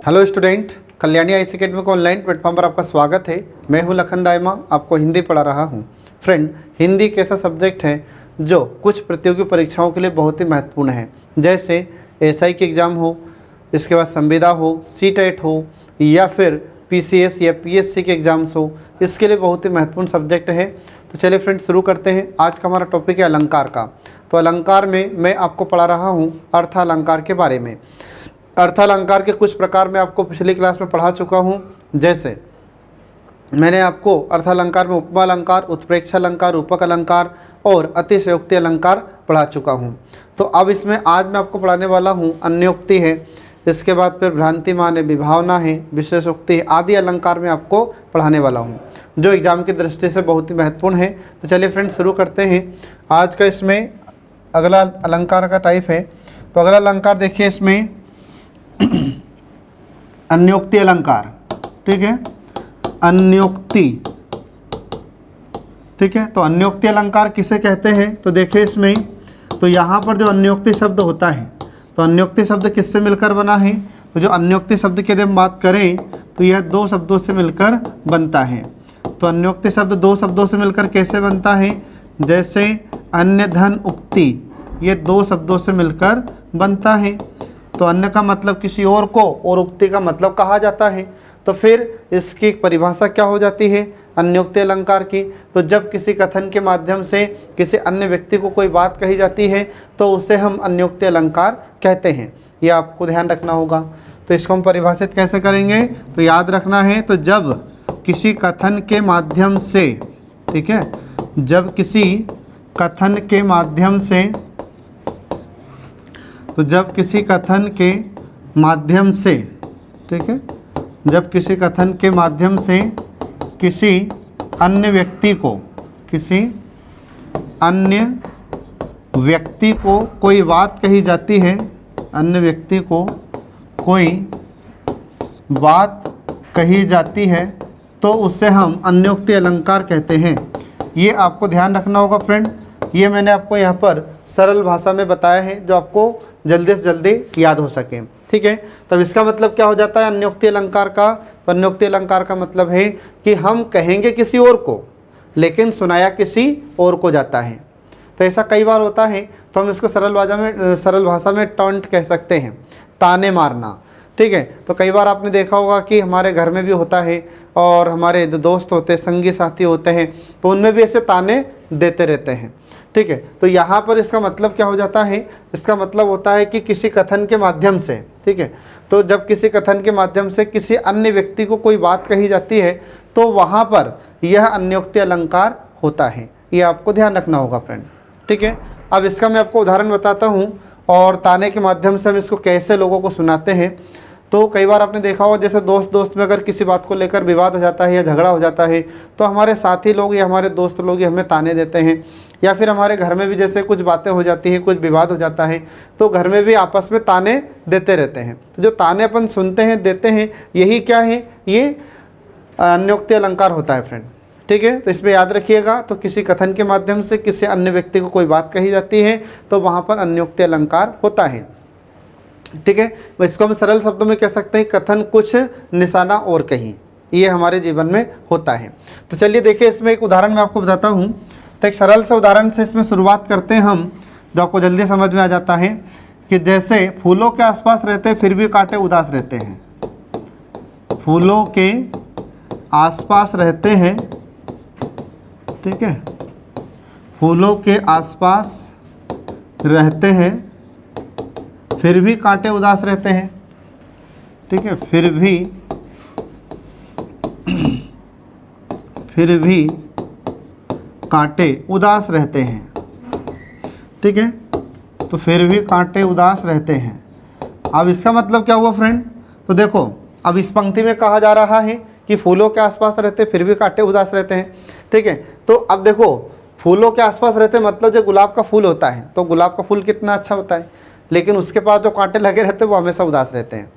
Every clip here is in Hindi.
Hello student, Kalyani IC academy को ऑनलाइन प्लेटफॉर्म पर आपका स्वागत है। मैं हूं लखन दायमा, आपको हिंदी पढ़ा रहा हूं। फ्रेंड, हिंदी एक ऐसा सब्जेक्ट है जो कुछ प्रतियोगी परीक्षाओं के लिए बहुत ही महत्वपूर्ण है। जैसे एसआई की एग्ज़ाम हो, इसके बाद संविदा हो, सीटेट हो, या फिर पीसीएस या पीएससी के एग्ज़ाम्स हो, इसके लिए बहुत ही महत्वपूर्ण सब्जेक्ट है। तो चलिए फ्रेंड, शुरू करते हैं। आज का हमारा टॉपिक है अलंकार का। तो अलंकार में मैं आपको पढ़ा रहा हूँ अर्थालंकार के बारे में। अर्थालंकार के कुछ प्रकार मैं आपको पिछली क्लास में पढ़ा चुका हूँ। जैसे मैंने आपको अर्थालंकार में उपमा अलंकार, उत्प्रेक्षा अलंकार, रूपक अलंकार और अतिशयोक्ति अलंकार पढ़ा चुका हूँ। तो अब इसमें आज मैं आपको पढ़ाने वाला हूँ अन्योक्ति है, इसके बाद फिर भ्रांतिमान है, विभावना है, विशेषोक्ति है, आदि अलंकार में आपको पढ़ाने वाला हूँ, जो एग्ज़ाम की दृष्टि से बहुत ही महत्वपूर्ण है। तो चलिए फ्रेंड, शुरू करते हैं। आज का इसमें अगला अलंकार का टाइप है। तो अगला अलंकार देखिए, इसमें अन्योक्ति अलंकार। ठीक है, अन्योक्ति। ठीक है, तो अन्योक्ति अलंकार किसे कहते हैं? तो देखिए इसमें, तो यहाँ पर जो अन्योक्ति शब्द होता है, तो अन्योक्ति शब्द किससे मिलकर बना है? तो जो अन्योक्ति शब्द की यदि हम बात करें तो यह दो शब्दों से मिलकर बनता है। तो अन्योक्ति शब्द दो शब्दों से मिलकर कैसे बनता है? जैसे अन्य धन उक्ति, ये दो शब्दों से मिलकर बनता है। तो अन्य का मतलब किसी और को और उक्ति का मतलब कहा जाता है। तो फिर इसकी परिभाषा क्या हो जाती है अन्योक्ति अलंकार की? तो जब किसी कथन के माध्यम से किसी अन्य व्यक्ति को कोई बात कही जाती है तो उसे हम अन्योक्ति अलंकार कहते हैं। ये आपको ध्यान रखना होगा। तो इसको हम परिभाषित कैसे करेंगे? तो याद रखना है, तो जब किसी कथन के माध्यम से, ठीक है, जब किसी कथन के माध्यम से, तो जब किसी कथन के माध्यम से, ठीक है, जब किसी कथन के माध्यम से किसी अन्य व्यक्ति को, किसी अन्य व्यक्ति को कोई बात कही जाती है, अन्य व्यक्ति को कोई बात कही जाती है, तो उसे हम अन्योक्ति अलंकार कहते हैं। ये आपको ध्यान रखना होगा फ्रेंड। ये मैंने आपको यहाँ पर सरल भाषा में बताया है, जो आपको जल्दी से जल्दी याद हो सके। ठीक है, तब इसका मतलब क्या हो जाता है अन्योक्ति अलंकार का? तो अन्योक्ति अलंकार का मतलब है कि हम कहेंगे किसी और को, लेकिन सुनाया किसी और को जाता है। तो ऐसा कई बार होता है, तो हम इसको सरल भाषा में टॉन्ट कह सकते हैं, ताने मारना। ठीक है, तो कई बार आपने देखा होगा कि हमारे घर में भी होता है, और हमारे दोस्त होते हैं, संगी साथी होते हैं, तो उनमें भी ऐसे ताने देते रहते हैं। ठीक है, तो यहाँ पर इसका मतलब क्या हो जाता है? इसका मतलब होता है कि किसी कथन के माध्यम से, ठीक है, तो जब किसी कथन के माध्यम से किसी अन्य व्यक्ति को कोई बात कही जाती है तो वहाँ पर यह अन्योक्ति अलंकार होता है। ये आपको ध्यान रखना होगा फ्रेंड। ठीक है, अब इसका मैं आपको उदाहरण बताता हूँ, और ताने के माध्यम से हम इसको कैसे लोगों को सुनाते हैं। तो कई बार आपने देखा होगा, जैसे दोस्त में अगर किसी बात को लेकर विवाद हो जाता है या झगड़ा हो जाता है, तो हमारे साथी लोग या हमारे दोस्त लोग ही हमें ताने देते हैं। या फिर हमारे घर में भी जैसे कुछ बातें हो जाती हैं, कुछ विवाद हो जाता है, तो घर में भी आपस में ताने देते रहते हैं। तो जो ताने अपन सुनते हैं, देते हैं, यही क्या है? ये अन्योक्ति अलंकार होता है फ्रेंड। ठीक है, तो इसमें याद रखिएगा, तो किसी कथन के माध्यम से किसी अन्य व्यक्ति को कोई बात कही जाती है तो वहाँ पर अन्योक्ति अलंकार होता है। ठीक है, इसको हम सरल शब्दों में कह सकते हैं कथन कुछ निशाना और कहीं, ये हमारे जीवन में होता है। तो चलिए देखिए, इसमें एक उदाहरण मैं आपको बताता हूँ। तो एक सरल से उदाहरण से इसमें शुरुआत करते हैं हम, जो आपको जल्दी समझ में आ जाता है। कि जैसे फूलों के आसपास रहते फिर भी कांटे उदास रहते हैं। फूलों के आसपास रहते हैं, ठीक है, फूलों के आसपास रहते हैं फिर भी कांटे उदास रहते हैं। ठीक है, फिर भी कांटे उदास रहते हैं। ठीक है, तो फिर भी कांटे उदास रहते हैं। अब इसका मतलब क्या हुआ फ्रेंड? तो देखो, अब इस पंक्ति में कहा जा रहा है कि फूलों के आसपास रहते फिर भी कांटे उदास रहते हैं। ठीक है, तो अब देखो, फूलों के आसपास रहते मतलब जो गुलाब का फूल होता है, तो गुलाब का फूल कितना अच्छा होता है, लेकिन उसके पास जो कांटे लगे रहते हैं वो हमेशा उदास रहते हैं।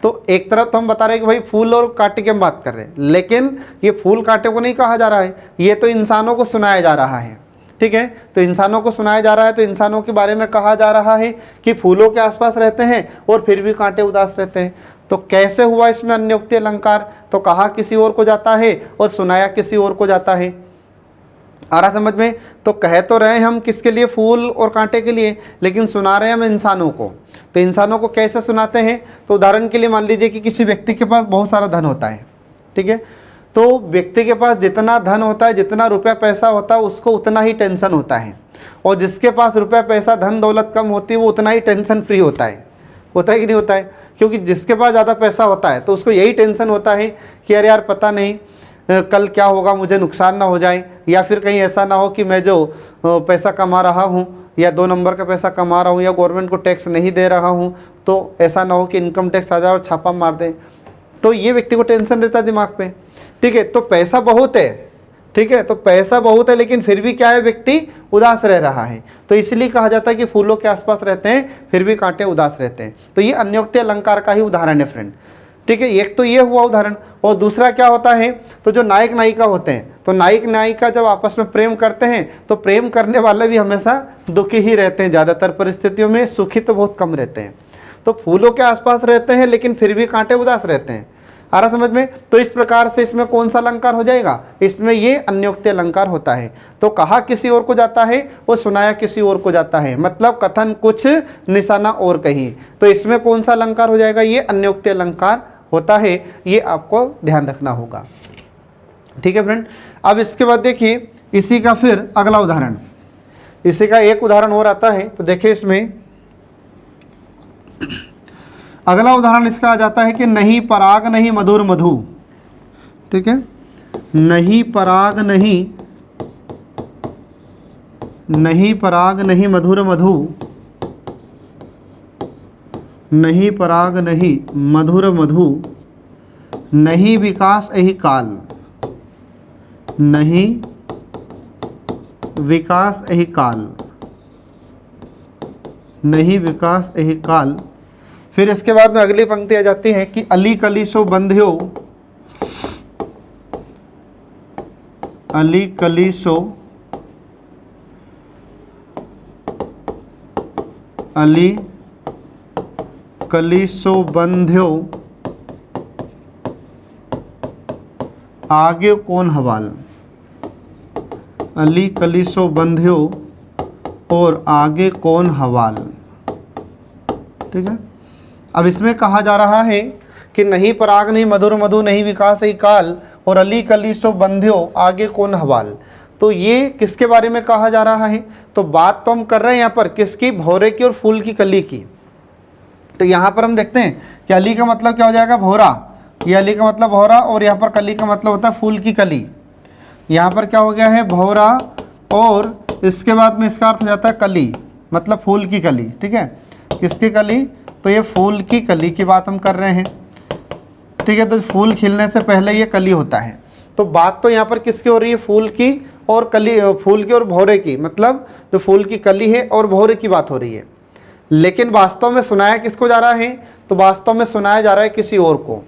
तो एक तरफ तो हम बता रहे हैं कि भाई फूल और कांटे की हम बात कर रहे हैं, लेकिन ये फूल कांटे को नहीं कहा जा रहा है, ये तो इंसानों को सुनाया जा रहा है। ठीक है, तो इंसानों को सुनाया जा रहा है, तो इंसानों के बारे में कहा जा रहा है कि फूलों के आसपास रहते हैं और फिर भी कांटे उदास रहते हैं। तो कैसे हुआ इसमें अन्योक्ति अलंकार, तो कहा किसी और को जाता है और सुनाया किसी और को जाता है। आ रहा समझ में? तो कह तो रहे हम किसके लिए, फूल और कांटे के लिए, लेकिन सुना रहे हम इंसानों को। तो इंसानों को कैसे सुनाते हैं, तो उदाहरण के लिए मान लीजिए कि किसी व्यक्ति के पास बहुत सारा धन होता है, ठीक है। तो व्यक्ति के पास जितना धन होता है, जितना रुपया पैसा होता है, उसको उतना ही टेंशन होता है, और जिसके पास रुपया पैसा धन दौलत कम होती है वो उतना ही टेंशन फ्री होता है कि नहीं होता है? क्योंकि जिसके पास ज़्यादा पैसा होता है तो उसको यही टेंशन होता है कि अरे यार पता नहीं कल क्या होगा, मुझे नुकसान ना हो जाए, या फिर कहीं ऐसा ना हो कि मैं जो पैसा कमा रहा हूँ या 2 नंबर का पैसा कमा रहा हूँ या गवर्नमेंट को टैक्स नहीं दे रहा हूँ, तो ऐसा ना हो कि इनकम टैक्स आ जाए और छापा मार दे। तो ये व्यक्ति को टेंशन रहता है दिमाग पे, ठीक है। तो पैसा बहुत है, ठीक है, तो पैसा बहुत है, लेकिन फिर भी क्या है, व्यक्ति उदास रह रहा है। तो इसलिए कहा जाता है कि फूलों के आसपास रहते हैं फिर भी कांटे उदास रहते हैं। तो ये अन्योक्ति अलंकार का ही उदाहरण है फ्रेंड, ठीक है। एक तो ये हुआ उदाहरण, और दूसरा क्या होता है, तो जो नायक नायिका होते हैं, तो नायक नायिका जब आपस में प्रेम करते हैं तो प्रेम करने वाले भी हमेशा दुखी ही रहते हैं, ज़्यादातर परिस्थितियों में सुखी तो बहुत कम रहते हैं। तो फूलों के आसपास रहते हैं लेकिन फिर भी कांटे उदास रहते हैं। आ रहा समझ में? तो इस प्रकार से इसमें कौन सा अलंकार हो जाएगा, इसमें ये अन्योक्ति अलंकार होता है। तो कहा किसी और को जाता है वो सुनाया किसी और को जाता है, मतलब कथन कुछ निशाना और कहीं, तो इसमें कौन सा अलंकार हो जाएगा, ये अन्योक्ति अलंकार होता है। ये आपको ध्यान रखना होगा, ठीक है फ्रेंड। अब इसके बाद देखिए इसी का फिर अगला उदाहरण, इसी का एक उदाहरण और आता है। तो देखिए इसमें अगला उदाहरण इसका आ जाता है कि नहीं पराग नहीं मधुर मधु, ठीक है। नहीं पराग नहीं, नहीं पराग नहीं मधुर मधु, नहीं पराग नहीं मधुर मधु, नहीं विकास एहि काल, नहीं विकास एहि काल, नहीं विकास एहि काल। फिर इसके बाद में अगली पंक्ति आ जाती है कि अली कली सो बंध्यो, अली कली सो, अली कली सो बंध्यो आगे कौन हवाल, अली कली सो बंध्यो और आगे कौन हवाल, ठीक है। अब इसमें कहा जा रहा है कि नहीं पराग नहीं मधुर मधु, नहीं विकास एहि काल, और अली कली सो बंध्यो आगे कौन हवाल। तो ये किसके बारे में कहा जा रहा है, तो बात तो हम कर रहे हैं यहाँ पर किसकी, भौरे की और फूल की कली की। तो यहाँ पर हम देखते हैं कि अली का मतलब क्या हो जाएगा, भौरा, ये अली का मतलब भौरा, और यहाँ पर कली का मतलब होता है फूल की कली। यहाँ पर क्या हो गया है, भौरा, और इसके बाद में इसका अर्थ हो जाता है कली, मतलब फूल की कली, ठीक है। किसकी कली, तो ये फूल की कली की बात हम कर रहे हैं, ठीक है। तो फूल खिलने से पहले ये कली होता है। तो बात तो यहाँ पर किसकी हो रही है, फूल की और कली, फूल की और भौरे की, मतलब जो फूल की कली है और भौरे की बात हो रही है। लेकिन वास्तव में सुनाया किसको जा रहा है, तो वास्तव में सुनाया जा रहा है किसी और को।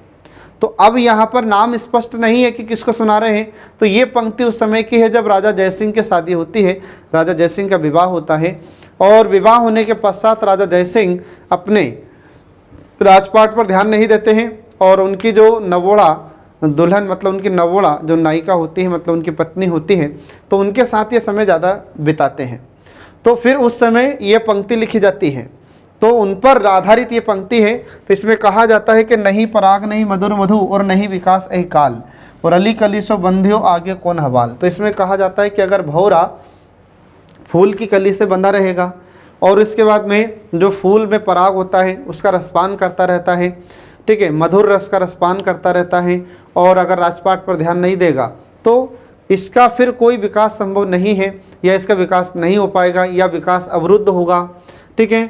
तो अब यहाँ पर नाम स्पष्ट नहीं है कि किसको सुना रहे हैं। तो ये पंक्ति उस समय की है जब राजा जयसिंह की शादी होती है, राजा जयसिंह का विवाह होता है, और विवाह होने के पश्चात राजा जयसिंह अपने राजपाट पर ध्यान नहीं देते हैं, और उनकी जो नवोड़ा दुल्हन, मतलब उनकी नवोड़ा जो नायिका होती है, मतलब उनकी पत्नी होती है, तो उनके साथ ये समय ज़्यादा बिताते हैं। तो फिर उस समय ये पंक्ति लिखी जाती है, तो उन पर आधारित ये पंक्ति है। तो इसमें कहा जाता है कि नहीं पराग नहीं मधुर मधु और नहीं विकास एहि काल, और अली कली सो बंध्यो आगे कौन हवाल। तो इसमें कहा जाता है कि अगर भौरा फूल की कली से बंधा रहेगा और इसके बाद में जो फूल में पराग होता है उसका रसपान करता रहता है, ठीक है, मधुर रस का रसपान करता रहता है, और अगर राजपाट पर ध्यान नहीं देगा तो इसका फिर कोई विकास संभव नहीं है, या इसका विकास नहीं हो पाएगा, या विकास अवरुद्ध होगा, ठीक है।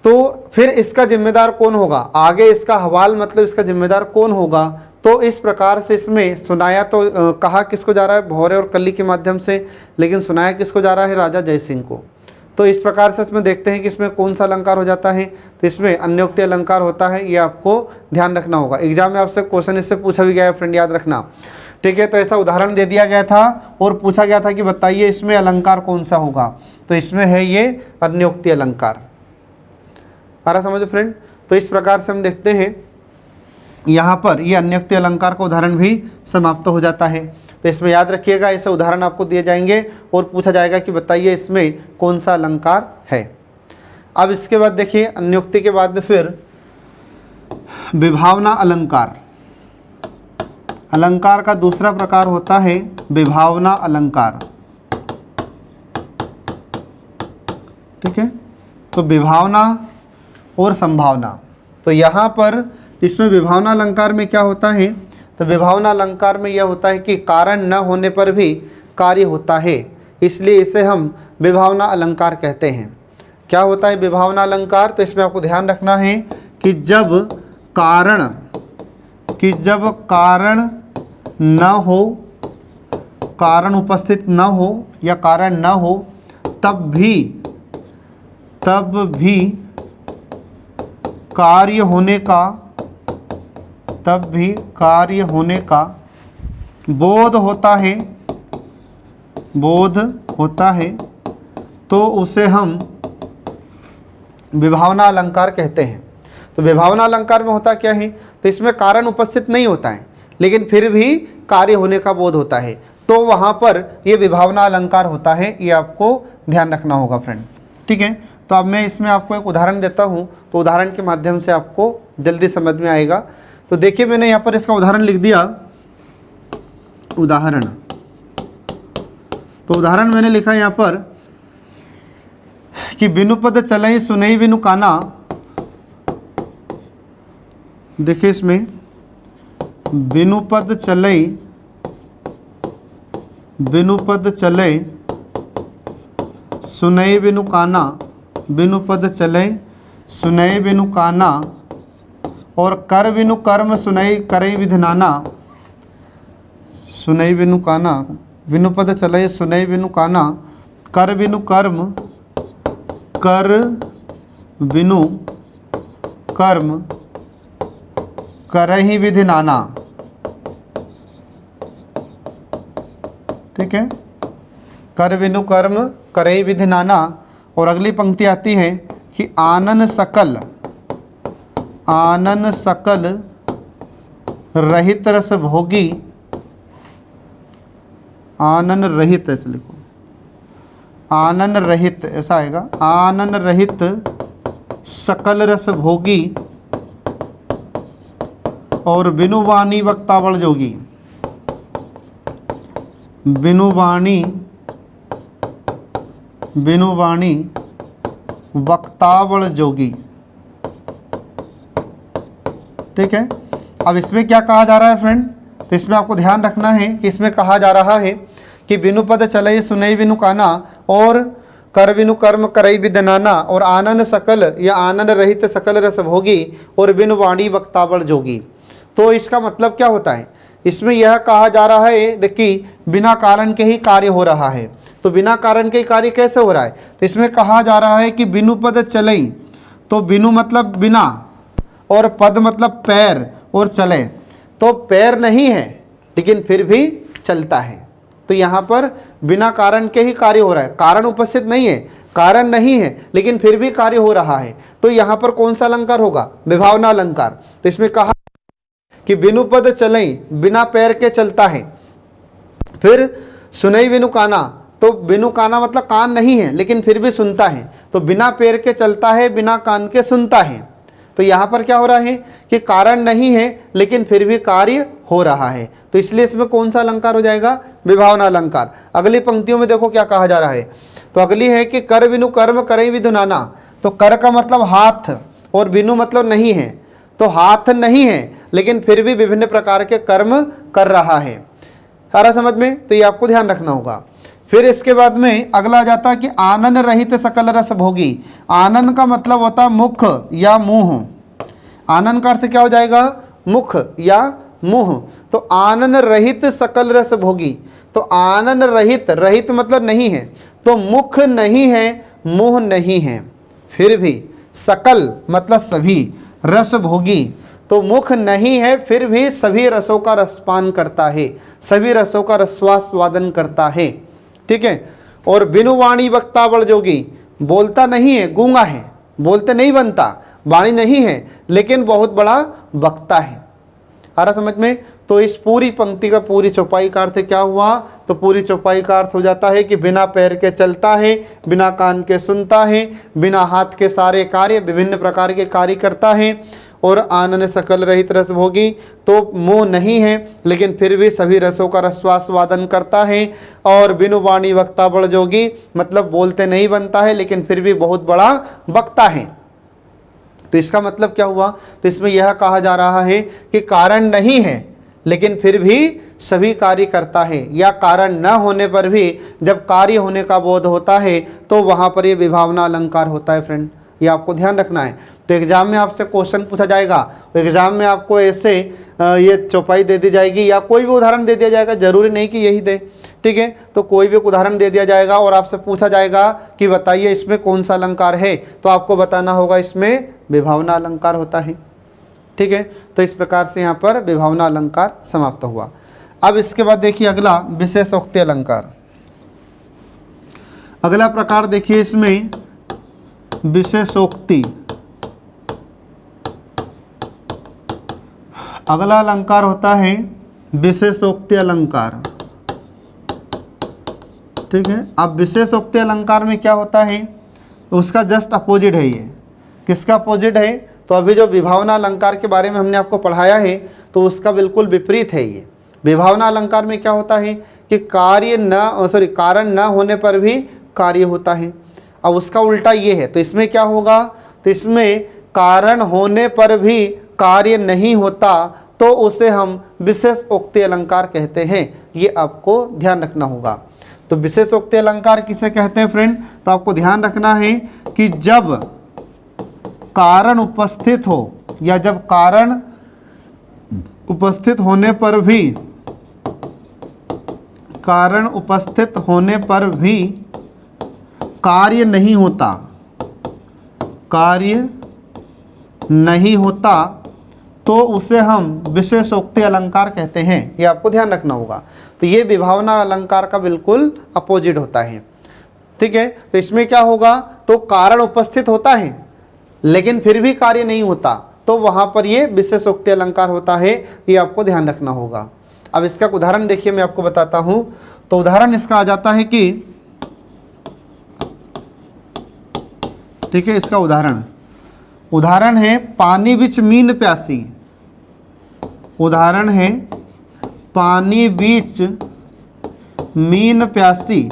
तो फिर इसका जिम्मेदार कौन होगा, आगे इसका हवाल मतलब इसका जिम्मेदार कौन होगा। तो इस प्रकार से इसमें सुनाया तो कहा किसको जा रहा है, भौरे और कली के माध्यम से, लेकिन सुनाया किसको जा रहा है, राजा जयसिंह को। तो इस प्रकार से इसमें देखते हैं कि इसमें कौन सा अलंकार हो जाता है, तो इसमें अन्योक्ति अलंकार होता है। ये आपको ध्यान रखना होगा, एग्जाम में आपसे क्वेश्चन इससे पूछा भी गया है फ्रेंड, याद रखना, ठीक है। तो ऐसा उदाहरण दे दिया गया था और पूछा गया था कि बताइए इसमें अलंकार कौन सा होगा, तो इसमें है ये अन्योक्ति अलंकार। आ रहा समझो फ्रेंड। तो इस प्रकार से हम देखते हैं यहाँ पर ये अन्योक्ति अलंकार का उदाहरण भी समाप्त हो जाता है। तो इसमें याद रखिएगा, ऐसे उदाहरण आपको दिए जाएंगे और पूछा जाएगा कि बताइए इसमें कौन सा अलंकार है। अब इसके बाद देखिए, अन्योक्ति के बाद फिर विभावना अलंकार। अलंकार का दूसरा प्रकार होता है विभावना अलंकार। ठीक है, तो विभावना और संभावना। तो यहाँ पर इसमें विभावना अलंकार में क्या होता है, तो विभावना अलंकार में यह होता है कि कारण न होने पर भी कार्य होता है, इसलिए इसे हम विभावना अलंकार कहते हैं। क्या होता है विभावना अलंकार, तो इसमें आपको ध्यान रखना है कि जब कारण न हो, कारण उपस्थित न हो या कारण न हो, तब भी कार्य होने का बोध होता है, तो उसे हम विभावना अलंकार कहते हैं। तो विभावना अलंकार में होता क्या है, तो इसमें कारण उपस्थित नहीं होता है लेकिन फिर भी कार्य होने का बोध होता है, तो वहाँ पर ये विभावना अलंकार होता है। ये आपको ध्यान रखना होगा फ्रेंड। ठीक है, तो अब मैं इसमें आपको एक उदाहरण देता हूँ, तो उदाहरण के माध्यम से आपको जल्दी समझ में आएगा। तो देखिए, मैंने यहाँ पर इसका उदाहरण लिख दिया, उदाहरण। तो उदाहरण मैंने लिखा यहाँ पर कि बिनु पद चलई सुनई बिनु काना। देखिए इसमें बिनु पद चलई सुनई बिनु काना, बिनु पद चलई सुनई बिनु काना, और कर बिनु कर्म सुनई करई विधनाना। सुनई बिनु काना, बिनु पद चलई सुनई बिनु काना, कर बिनु कर्म, कर बिनु कर्म करहि विधि नाना। ठीक है, कर बिनु कर्म करहि विधि नाना। और अगली पंक्ति आती है कि आनन सकल रहित रस भोगी। आनन रहित ऐसे लिखो, आनन रहित ऐसा आएगा, आनन रहित सकल रस भोगी, और बिनु वाणी वक्तावल जोगी। बिनु वाणी वक्तावल जोगी। ठीक है, अब इसमें क्या कहा जा रहा है फ्रेंड, तो इसमें आपको ध्यान रखना है कि इसमें कहा जा रहा है कि बिनु पद चलई सुनई बिनु काना, और कर बिनु कर्म करई विधनाना, और आनंद सकल या आनंद रहित सकल रस भोगी, और बिनु वाणी वक्तावल जोगी। तो इसका मतलब क्या होता है, इसमें यह कहा जा रहा है देखिए बिना कारण के ही कार्य हो रहा है। तो बिना कारण के ही कार्य कैसे हो रहा है, तो इसमें कहा जा रहा है कि बिनु पद चलई, तो बिनु मतलब बिना, और पद मतलब पैर, और चले तो पैर नहीं है लेकिन फिर भी चलता है। तो यहाँ पर बिना कारण के ही कार्य हो रहा है, कारण उपस्थित नहीं है, कारण नहीं है लेकिन फिर भी कार्य हो रहा है। तो यहाँ पर कौन सा अलंकार होगा, विभावना अलंकार। तो इसमें कहा कि बिनु पद चलई, बिना पैर के चलता है। फिर सुनई बिनु काना, तो बिनु काना मतलब कान नहीं है लेकिन फिर भी सुनता है। तो बिना पैर के चलता है, बिना कान के सुनता है। तो यहाँ पर क्या हो रहा है कि कारण नहीं है लेकिन फिर भी कार्य हो रहा है। तो इसलिए इसमें कौन सा अलंकार हो जाएगा, विभावना अलंकार। अगली पंक्तियों में देखो क्या कहा जा रहा है, तो अगली है कि कर बिनु कर्म करई विधि नाना। तो कर का मतलब हाथ, और बिनु मतलब नहीं है, तो हाथ नहीं है लेकिन फिर भी विभिन्न प्रकार के कर्म कर रहा है। सारा समझ में, तो ये आपको ध्यान रखना होगा। फिर इसके बाद में अगला आ जाता है कि आनन रहित सकल रस भोगी। आनन का मतलब होता है मुख या मुंह। आनन का अर्थ क्या हो जाएगा, मुख या मुंह। तो आनन रहित सकल रस भोगी, तो आनन रहित, रहित मतलब नहीं है, तो मुख नहीं है, मुंह नहीं है, फिर भी सकल मतलब सभी, रस भोगी, तो मुख नहीं है फिर भी सभी रसों का रसपान करता है, सभी रसों का रसवास्वादन करता है। ठीक है, और बिनु वाणी वक्तावल जोगी, बोलता नहीं है, गूंगा है, बोलते नहीं बनता, वाणी नहीं है लेकिन बहुत बड़ा वक्ता है। आ रहा समझ में। तो इस पूरी पंक्ति का पूरी चौपाई का अर्थ क्या हुआ, तो पूरी चौपाई का अर्थ हो जाता है कि बिना पैर के चलता है, बिना कान के सुनता है, बिना हाथ के सारे कार्य विभिन्न प्रकार के कार्य करता है, और आनंद सकल रहित रस भोगी। तो मुँह नहीं है लेकिन फिर भी सभी रसों का रसवास्वादन करता है, और बिनु वाणी वक्ता बड़ जोगी, मतलब बोलते नहीं बनता है लेकिन फिर भी बहुत बड़ा वक्ता है। तो इसका मतलब क्या हुआ, तो इसमें यह कहा जा रहा है कि कारण नहीं है लेकिन फिर भी सभी कार्य करता है, या कारण न होने पर भी जब कार्य होने का बोध होता है तो वहाँ पर ये विभावना अलंकार होता है। फ्रेंड ये आपको ध्यान रखना है। तो एग्जाम में आपसे क्वेश्चन पूछा जाएगा, तो एग्जाम में आपको ऐसे ये चौपाई दे दी जाएगी या कोई भी उदाहरण दे दिया जाएगा, जरूरी नहीं कि यही दे, ठीक है। तो कोई भी उदाहरण दे दिया जाएगा और आपसे पूछा जाएगा कि बताइए इसमें कौन सा अलंकार है, तो आपको बताना होगा इसमें विभावना अलंकार होता है, ठीक है। तो इस प्रकार से यहाँ पर विभावना अलंकार समाप्त हुआ। अब इसके बाद देखिए अगला विशेषोक्ति अलंकार। अगला प्रकार देखिए इसमें विशेषोक्ति। अगला अलंकार होता है विशेषोक्ति अलंकार, ठीक है। अब विशेषोक्ति अलंकार में क्या होता है, तो उसका जस्ट अपोजिट है ये। किसका अपोजिट है, तो अभी जो विभावना अलंकार के बारे में हमने आपको पढ़ाया है तो उसका बिल्कुल विपरीत है ये। विभावना अलंकार में क्या होता है कि कारण न होने पर भी कार्य होता है, अब उसका उल्टा ये है। तो इसमें क्या होगा, तो इसमें कारण होने पर भी कार्य नहीं होता तो उसे हम विशेषोक्ति अलंकार कहते हैं, ये आपको ध्यान रखना होगा। तो विशेषोक्ति अलंकार किसे कहते हैं फ्रेंड, तो आपको ध्यान रखना है कि जब कारण उपस्थित हो या जब कारण उपस्थित होने पर भी, कारण उपस्थित होने पर भी कार्य नहीं होता, कार्य नहीं होता तो उसे हम विशेषोक्ति अलंकार कहते हैं, ये आपको ध्यान रखना होगा। तो ये विभावना अलंकार का बिल्कुल अपोजिट होता है, ठीक है। तो इसमें क्या होगा, तो कारण उपस्थित होता है लेकिन फिर भी कार्य नहीं होता, तो वहाँ पर ये विशेषोक्ति अलंकार होता है, ये आपको ध्यान रखना होगा। अब इसका उदाहरण देखिए मैं आपको बताता हूँ। तो उदाहरण इसका आ जाता है कि, ठीक है, इसका उदाहरण है पानी बिच मीन प्यासी। उदाहरण है पानी बीच मीन प्यासी,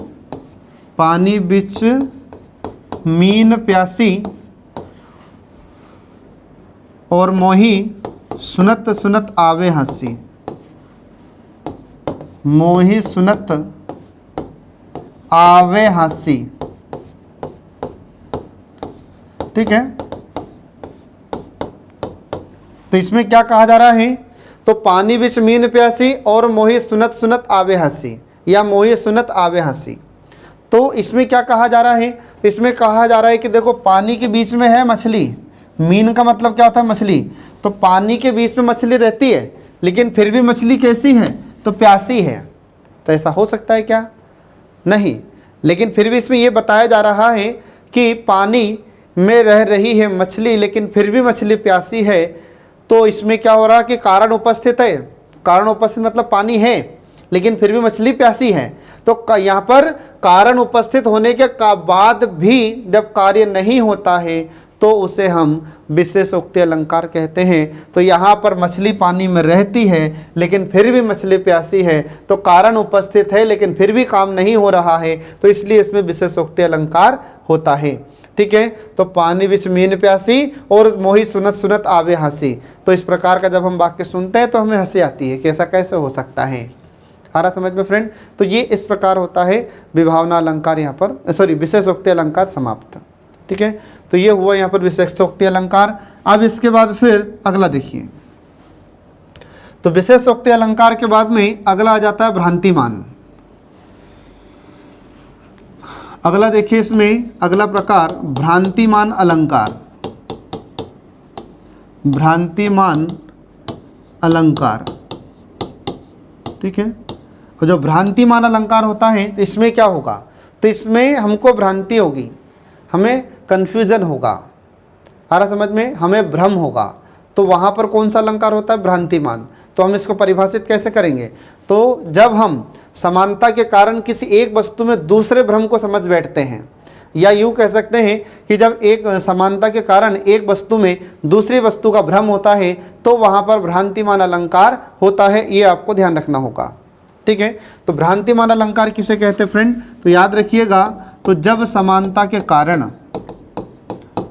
पानी बिच मीन प्यासी और मोही सुनत सुनत आवे हंसी। मोही सुनत आवे हंसी, ठीक है। तो इसमें क्या कहा जा रहा है, तो पानी बिच मीन प्यासी और मोही सुनत सुनत आवे हंसी, या मोही सुनत आवे हंसी। तो इसमें क्या कहा जा रहा है, तो इसमें कहा जा रहा है कि देखो पानी के बीच में है मछली, मीन का मतलब क्या होता है मछली, तो पानी के बीच में मछली रहती है लेकिन फिर भी मछली कैसी है, तो प्यासी है। तो ऐसा हो सकता है क्या, नहीं। लेकिन फिर भी इसमें यह बताया जा रहा है कि पानी में रह रही है मछली लेकिन फिर भी मछली प्यासी है। तो इसमें क्या हो रहा है कि कारण उपस्थित है, कारण उपस्थित मतलब पानी है लेकिन फिर भी मछली प्यासी है। तो यहाँ पर कारण उपस्थित होने के बाद भी जब कार्य नहीं होता है तो उसे हम विशेषोक्ति अलंकार कहते हैं। तो यहाँ पर मछली पानी में रहती है लेकिन फिर भी मछली प्यासी है, तो कारण उपस्थित है लेकिन फिर भी काम नहीं हो रहा है, तो इसलिए इसमें विशेषोक्ति अलंकार होता है, ठीक है। तो पानी बिच मीन प्यासी और मोही सुनत सुनत आवे हंसी। तो इस प्रकार का जब हम वाक्य सुनते हैं तो हमें हंसी आती है कि ऐसा कैसे हो सकता है। आ रहा समझ में फ्रेंड। तो ये इस प्रकार होता है विभावना अलंकार, यहाँ पर विशेषोक्ति अलंकार समाप्त, ठीक है। तो ये हुआ यहाँ पर विशेषोक्ति अलंकार। अब इसके बाद फिर अगला देखिए, तो विशेषोक्ति अलंकार के बाद में अगला आ जाता है भ्रांतिमान। अगला देखिए इसमें अगला प्रकार भ्रांतिमान अलंकार। भ्रांतिमान अलंकार, ठीक है। और जो भ्रांतिमान अलंकार होता है तो इसमें क्या होगा, तो इसमें हमको भ्रांति होगी, हमें कन्फ्यूज़न होगा, आ रहा समझ में, हमें भ्रम होगा। तो वहाँ पर कौन सा अलंकार होता है, भ्रांतिमान। तो हम इसको परिभाषित कैसे करेंगे? तो जब हम समानता के कारण किसी एक वस्तु में दूसरे भ्रम को समझ बैठते हैं, या यूँ कह सकते हैं कि जब एक समानता के कारण एक वस्तु में दूसरी वस्तु का भ्रम होता है तो वहाँ पर भ्रांतिमान अलंकार होता है। ये आपको ध्यान रखना होगा, ठीक है। तो भ्रांतिमान अलंकार किसे कहते हैं फ्रेंड? तो याद रखिएगा, तो जब समानता के कारण,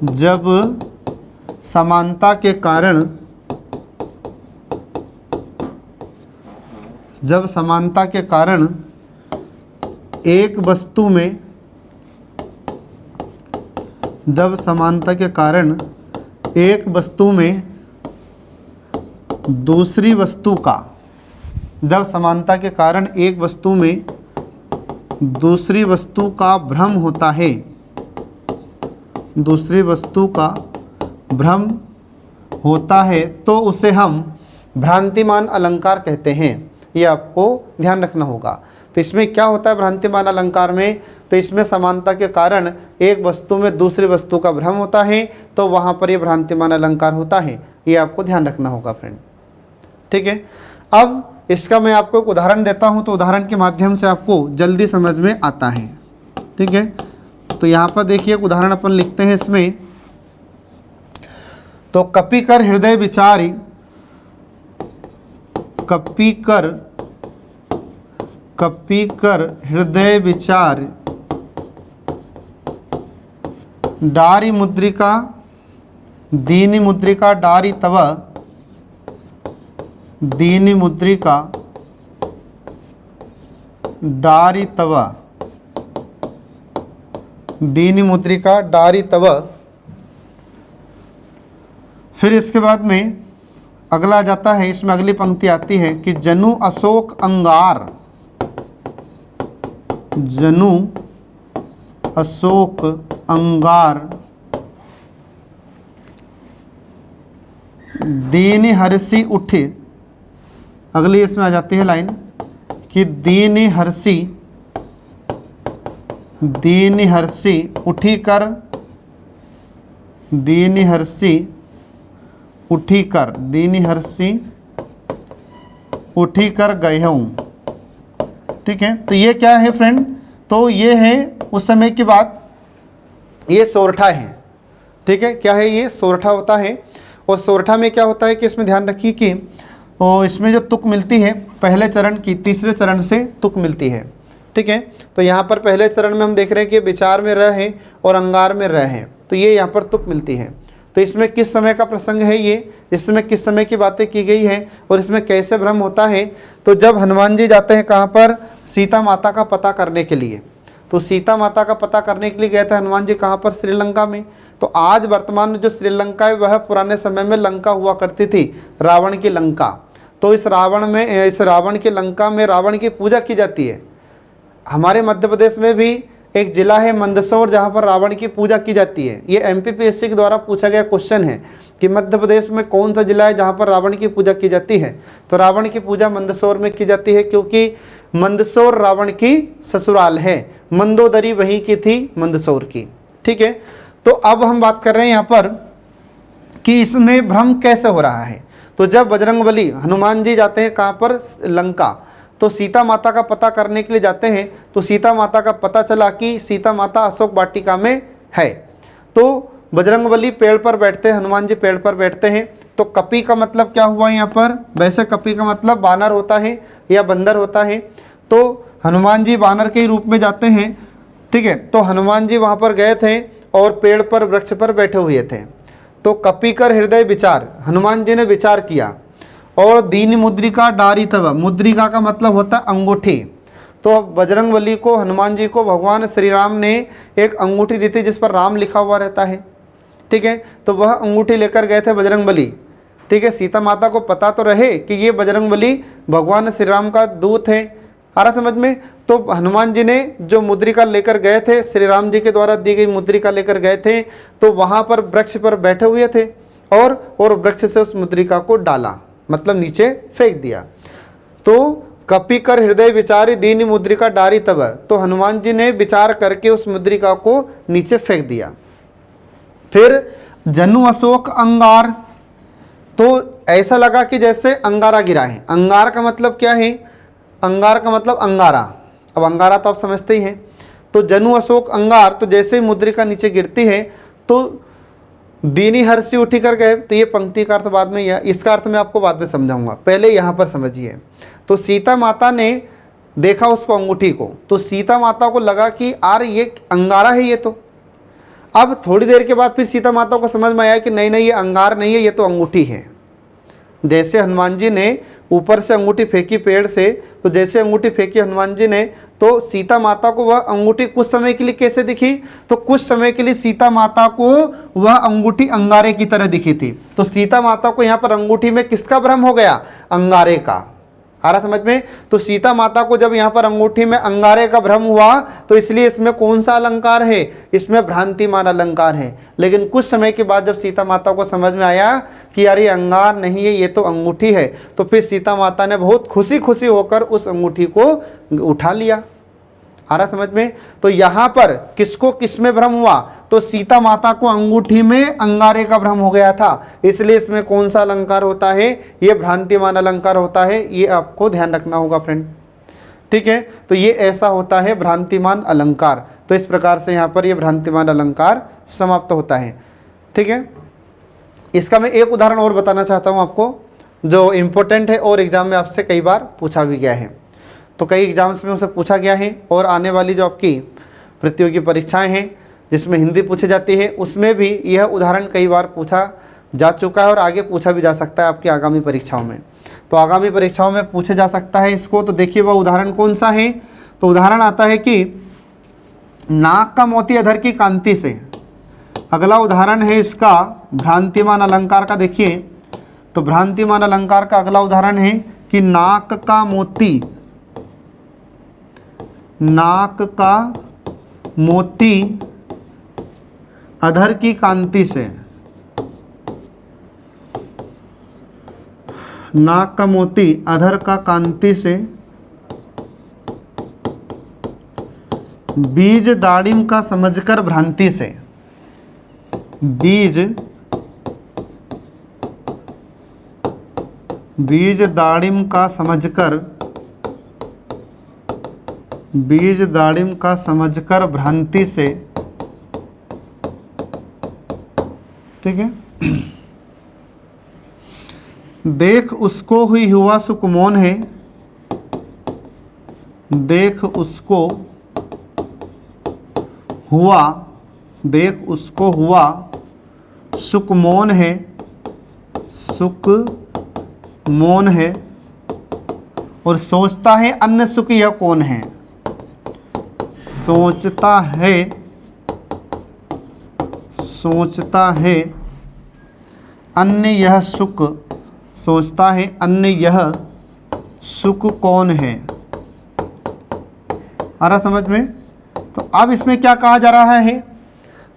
जब समानता के कारण, जब समानता के कारण एक वस्तु में, जब समानता के कारण एक वस्तु में दूसरी वस्तु का, जब समानता के कारण एक वस्तु में दूसरी वस्तु का भ्रम होता है, दूसरी वस्तु का भ्रम होता है, तो उसे हम भ्रांतिमान अलंकार कहते हैं। ये आपको ध्यान रखना होगा। तो इसमें क्या होता है भ्रांतिमान अलंकार में? तो इसमें समानता के कारण एक वस्तु में दूसरी वस्तु का भ्रम होता है, तो वहाँ पर ये भ्रांतिमान अलंकार होता है। ये आपको ध्यान रखना होगा फ्रेंड, ठीक है। अब इसका मैं आपको एक उदाहरण देता हूँ, तो उदाहरण के माध्यम से आपको जल्दी समझ में आता है, ठीक है। तो यहाँ पर देखिए एक उदाहरण अपन लिखते हैं इसमें, तो कपिकर हृदय विचारी, कपिकर हृदय विचार डारी मुद्रिका, दीनी मुद्रिका डारी तव, दीनी मुद्रिका डारी तव, दीनी मुद्रिका डारी तव। फिर इसके बाद में अगला जाता है, इसमें अगली पंक्ति आती है कि जनु अशोक अंगार, जनु अशोक अंगार दीनी हर्षी उठे। अगली इसमें आ जाती है लाइन कि दीनी हर्षी, दीनी हर्षी उठी कर, दीनी हर्षी उठी कर, दीनी हर्षी उठी कर गए हूँ, ठीक है। तो ये क्या है फ्रेंड? तो ये है उस समय की बात, ये सोरठा है, ठीक है। क्या है? ये सोरठा होता है। और सोरठा में क्या होता है कि इसमें ध्यान रखिए कि इसमें जो तुक मिलती है पहले चरण की तीसरे चरण से तुक मिलती है, ठीक है। तो यहाँ पर पहले चरण में हम देख रहे हैं कि विचार में रह है और अंगार में रह है, तो ये यहाँ पर तुक मिलती है। तो इसमें किस समय का प्रसंग है ये, इसमें किस समय की बातें की गई है और इसमें कैसे भ्रम होता है? तो जब हनुमान जी जाते हैं कहाँ पर? सीता माता का पता करने के लिए। तो सीता माता का पता करने के लिए गए थे हनुमान जी कहाँ पर? श्रीलंका में। तो आज वर्तमान में जो श्रीलंका है वह पुराने समय में लंका हुआ करती थी, रावण की लंका। तो इस रावण की लंका में रावण की पूजा की जाती है। हमारे मध्य प्रदेश में भी एक जिला है मंदसौर जहाँ पर रावण की पूजा की जाती है। ये MPPSC के द्वारा पूछा गया क्वेश्चन है कि मध्य प्रदेश में कौन सा जिला है जहाँ पर रावण की पूजा की जाती है? तो रावण की पूजा मंदसौर में की जाती है, क्योंकि मंदसौर रावण की ससुराल है, मंदोदरी वहीं की थी मंदसौर की, ठीक है। तो अब हम बात कर रहे हैं यहाँ पर कि इसमें भ्रम कैसे हो रहा है। तो जब बजरंगबली हनुमान जी जाते हैं कहाँ पर? लंका। तो सीता माता का पता करने के लिए जाते हैं, तो सीता माता का पता चला कि सीता माता अशोक वाटिका में है। तो बजरंगबली पेड़ पर बैठते हैं, हनुमान जी पेड़ पर बैठते हैं। तो कपि का मतलब क्या हुआ यहाँ पर? वैसे कपि का मतलब बानर होता है या बंदर होता है। तो हनुमान जी बानर के रूप में जाते हैं, ठीक है। तो हनुमान जी वहाँ पर गए थे और पेड़ पर वृक्ष पर बैठे हुए थे। तो कपिकर हृदय विचार, हनुमान जी ने विचार किया। और दीन मुद्रिका डारी तव, मुद्रिका का मतलब होता है अंगूठी। तो बजरंगबली को, हनुमान जी को भगवान श्री राम ने एक अंगूठी दी थी जिस पर राम लिखा हुआ रहता है, ठीक है। तो वह अंगूठी लेकर गए थे बजरंगबली, ठीक है। सीता माता को पता तो रहे कि ये बजरंगबली भगवान श्री राम का दूत है, आ रहा समझ में। तो हनुमान जी ने जो मुद्रिका लेकर गए थे, श्री राम जी के द्वारा दी गई मुद्रिका लेकर गए थे, तो वहाँ पर वृक्ष पर बैठे हुए थे और वृक्ष से उस मुद्रिका को डाला, मतलब नीचे फेंक दिया। तो कपिकर हृदय विचारी दीनी मुद्रिका डारी तब, तो हनुमान जी ने विचार करके उस मुद्रिका को नीचे फेंक दिया। फिर जनु अशोक अंगार, तो ऐसा लगा कि जैसे अंगारा गिरा है। अंगार का मतलब क्या है? अंगार का मतलब अंगारा। अब अंगारा तो आप समझते ही हैं। तो जनु अशोक अंगार, तो जैसे ही मुद्रिका नीचे गिरती है तो दीनी हर्षी उठी कर गए। तो ये पंक्ति का अर्थ बाद में, यह इसका अर्थ मैं आपको बाद में समझाऊंगा, पहले यहाँ पर समझिए। तो सीता माता ने देखा उसको अंगूठी को, तो सीता माता को लगा कि यार ये अंगारा है ये तो। अब थोड़ी देर के बाद फिर सीता माता को समझ में आया कि नहीं नहीं, ये अंगार नहीं है, ये तो अंगूठी है। जैसे हनुमान जी ने ऊपर से अंगूठी फेंकी पेड़ से, तो जैसे अंगूठी फेंकी हनुमान जी ने, तो सीता माता को वह अंगूठी कुछ समय के लिए कैसे दिखी? तो कुछ समय के लिए सीता माता को वह अंगूठी अंगारे की तरह दिखी थी। तो सीता माता को यहाँ पर अंगूठी में किसका भ्रम हो गया? अंगारे का। आ रहा समझ में? तो सीता माता को जब यहाँ पर अंगूठी में अंगारे का भ्रम हुआ, तो इसलिए इसमें कौन सा अलंकार है? इसमें भ्रांतिमान अलंकार है। लेकिन कुछ समय के बाद जब सीता माता को समझ में आया कि यार ये अंगार नहीं है, ये तो अंगूठी है, तो फिर सीता माता ने बहुत खुशी खुशी होकर उस अंगूठी को उठा लिया। आ रहा समझ में? तो यहाँ पर किसको किस में भ्रम हुआ? तो सीता माता को अंगूठी में अंगारे का भ्रम हो गया था, इसलिए इसमें कौन सा अलंकार होता है? ये भ्रांतिमान अलंकार होता है। ये आपको ध्यान रखना होगा फ्रेंड, ठीक है? तो ये ऐसा होता है भ्रांतिमान अलंकार। तो इस प्रकार से यहाँ पर ये भ्रांतिमान अलंकार समाप्त होता है, ठीक है? इसका मैं एक उदाहरण और बताना चाहता हूँ आपको, जो इम्पोर्टेंट है और एग्जाम में आपसे कई बार पूछा भी गया है। तो कई एग्जाम्स में उसे पूछा गया है, और आने वाली जो आपकी प्रतियोगी परीक्षाएं हैं जिसमें हिंदी पूछी जाती है, उसमें भी यह उदाहरण कई बार पूछा जा चुका है और आगे पूछा भी जा सकता है आपकी आगामी परीक्षाओं में। तो आगामी परीक्षाओं में पूछा जा सकता है इसको। तो देखिए वह उदाहरण कौन सा है? तो उदाहरण आता है कि नाक का मोती अधर की कांति से। अगला उदाहरण है इसका भ्रांतिमान अलंकार का। देखिए तो भ्रांतिमान अलंकार का अगला उदाहरण है कि नाक का मोती, नाक का मोती अधर की कांति से। नाक का मोती अधर का कांति से बीज दाड़िम का समझकर भ्रांति से। बीज दाड़िम का समझकर, बीज दाड़िम का समझकर भ्रांति से, ठीक है? देख उसको हुई हुआ सुकुमोन है, देख उसको हुआ, देख उसको हुआ सुकुमोन है, सुकुमोन है, और सोचता है अन्य सुख यह कौन है। सोचता है, सोचता है अन्य यह सुख, सोचता है अन्य यह सुख कौन है। आ रहा समझ में? तो अब इसमें क्या कहा जा रहा है?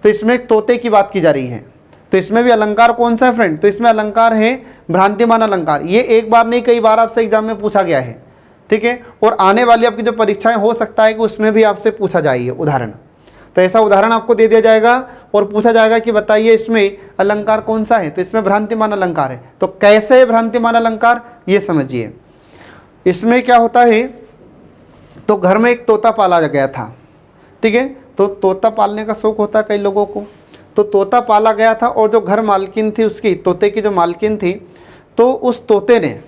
तो इसमें एक तोते की बात की जा रही है। तो इसमें भी अलंकार कौन सा है फ्रेंड? तो इसमें अलंकार है भ्रांतिमान अलंकार। ये एक बार नहीं कई बार आपसे एग्जाम में पूछा गया है, ठीक है? और आने वाली आपकी जो परीक्षाएं हो सकता है कि उसमें भी आपसे पूछा जाए उदाहरण। तो ऐसा उदाहरण आपको दे दिया जाएगा और पूछा जाएगा कि बताइए इसमें अलंकार कौन सा है? तो इसमें भ्रांतिमान अलंकार है। तो कैसे है भ्रांतिमान अलंकार, ये समझिए। इसमें क्या होता है? तो घर में एक तोता पाला गया था, ठीक है? तो तोता पालने का शौक होता है कई लोगों को। तो तोता पाला गया था, और जो घर मालकिन थी उसकी, तोते की जो मालकिन थी, तो उस तोते ने,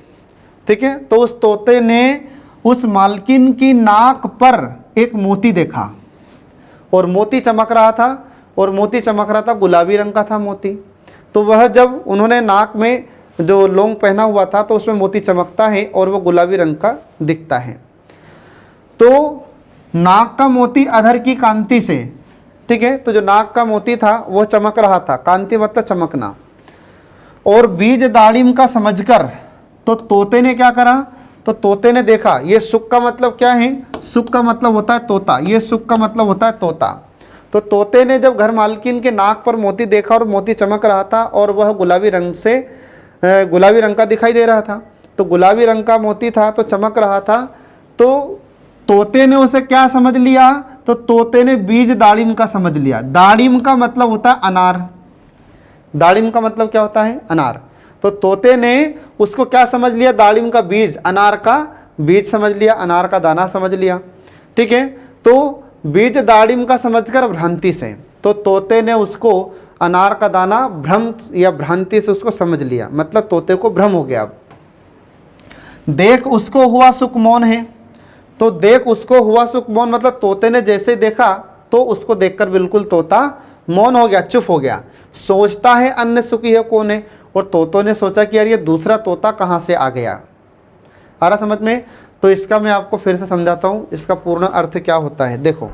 ठीक है, तो उस तोते ने उस मालकिन की नाक पर एक मोती देखा, और मोती चमक रहा था, और मोती चमक रहा था गुलाबी रंग का था मोती। तो वह जब उन्होंने नाक में जो लौंग पहना हुआ था तो उसमें मोती चमकता है और वो गुलाबी रंग का दिखता है। तो नाक का मोती अधर की कांति से, ठीक है, तो जो नाक का मोती था वो चमक रहा था, कांति मतलब चमकना। और बीज दाड़िम का समझकर, तो तोते ने क्या करा? तो तोते ने देखा, ये सुख का मतलब क्या है? सुख का मतलब होता है तोता, ये सुख का मतलब होता है तोता। तो तोते ने जब घर मालकिन के नाक पर मोती देखा और मोती चमक रहा था और वह गुलाबी रंग से, गुलाबी रंग का दिखाई दे रहा था, तो गुलाबी रंग का मोती था तो चमक रहा था, तो तोते ने उसे क्या समझ लिया? तो तोते ने बीज दाड़िम का समझ लिया। दाड़िम का मतलब होता है अनार, दाड़िम का मतलब क्या होता है? अनार। तो तोते ने उसको क्या समझ लिया, दाड़िम का बीज, अनार का बीज समझ लिया, अनार का दाना समझ लिया। ठीक है, तो बीज दाड़िम का समझकर भ्रांति से, तो तोते ने उसको अनार का दाना भ्रम या भ्रांति से उसको समझ लिया, मतलब तोते को भ्रम हो गया। अब देख उसको हुआ सुख मौन है, तो देख उसको हुआ सुख मौन मतलब तोते ने जैसे देखा तो उसको देखकर बिल्कुल तोता मौन हो गया, चुप हो गया। सोचता है अन्य सुखी है कौन है, और तोतों ने सोचा कि यार ये दूसरा तोता कहाँ से आ गया। आ रहा समझ में? तो इसका मैं आपको फिर से समझाता हूँ, इसका पूर्ण अर्थ क्या होता है। देखो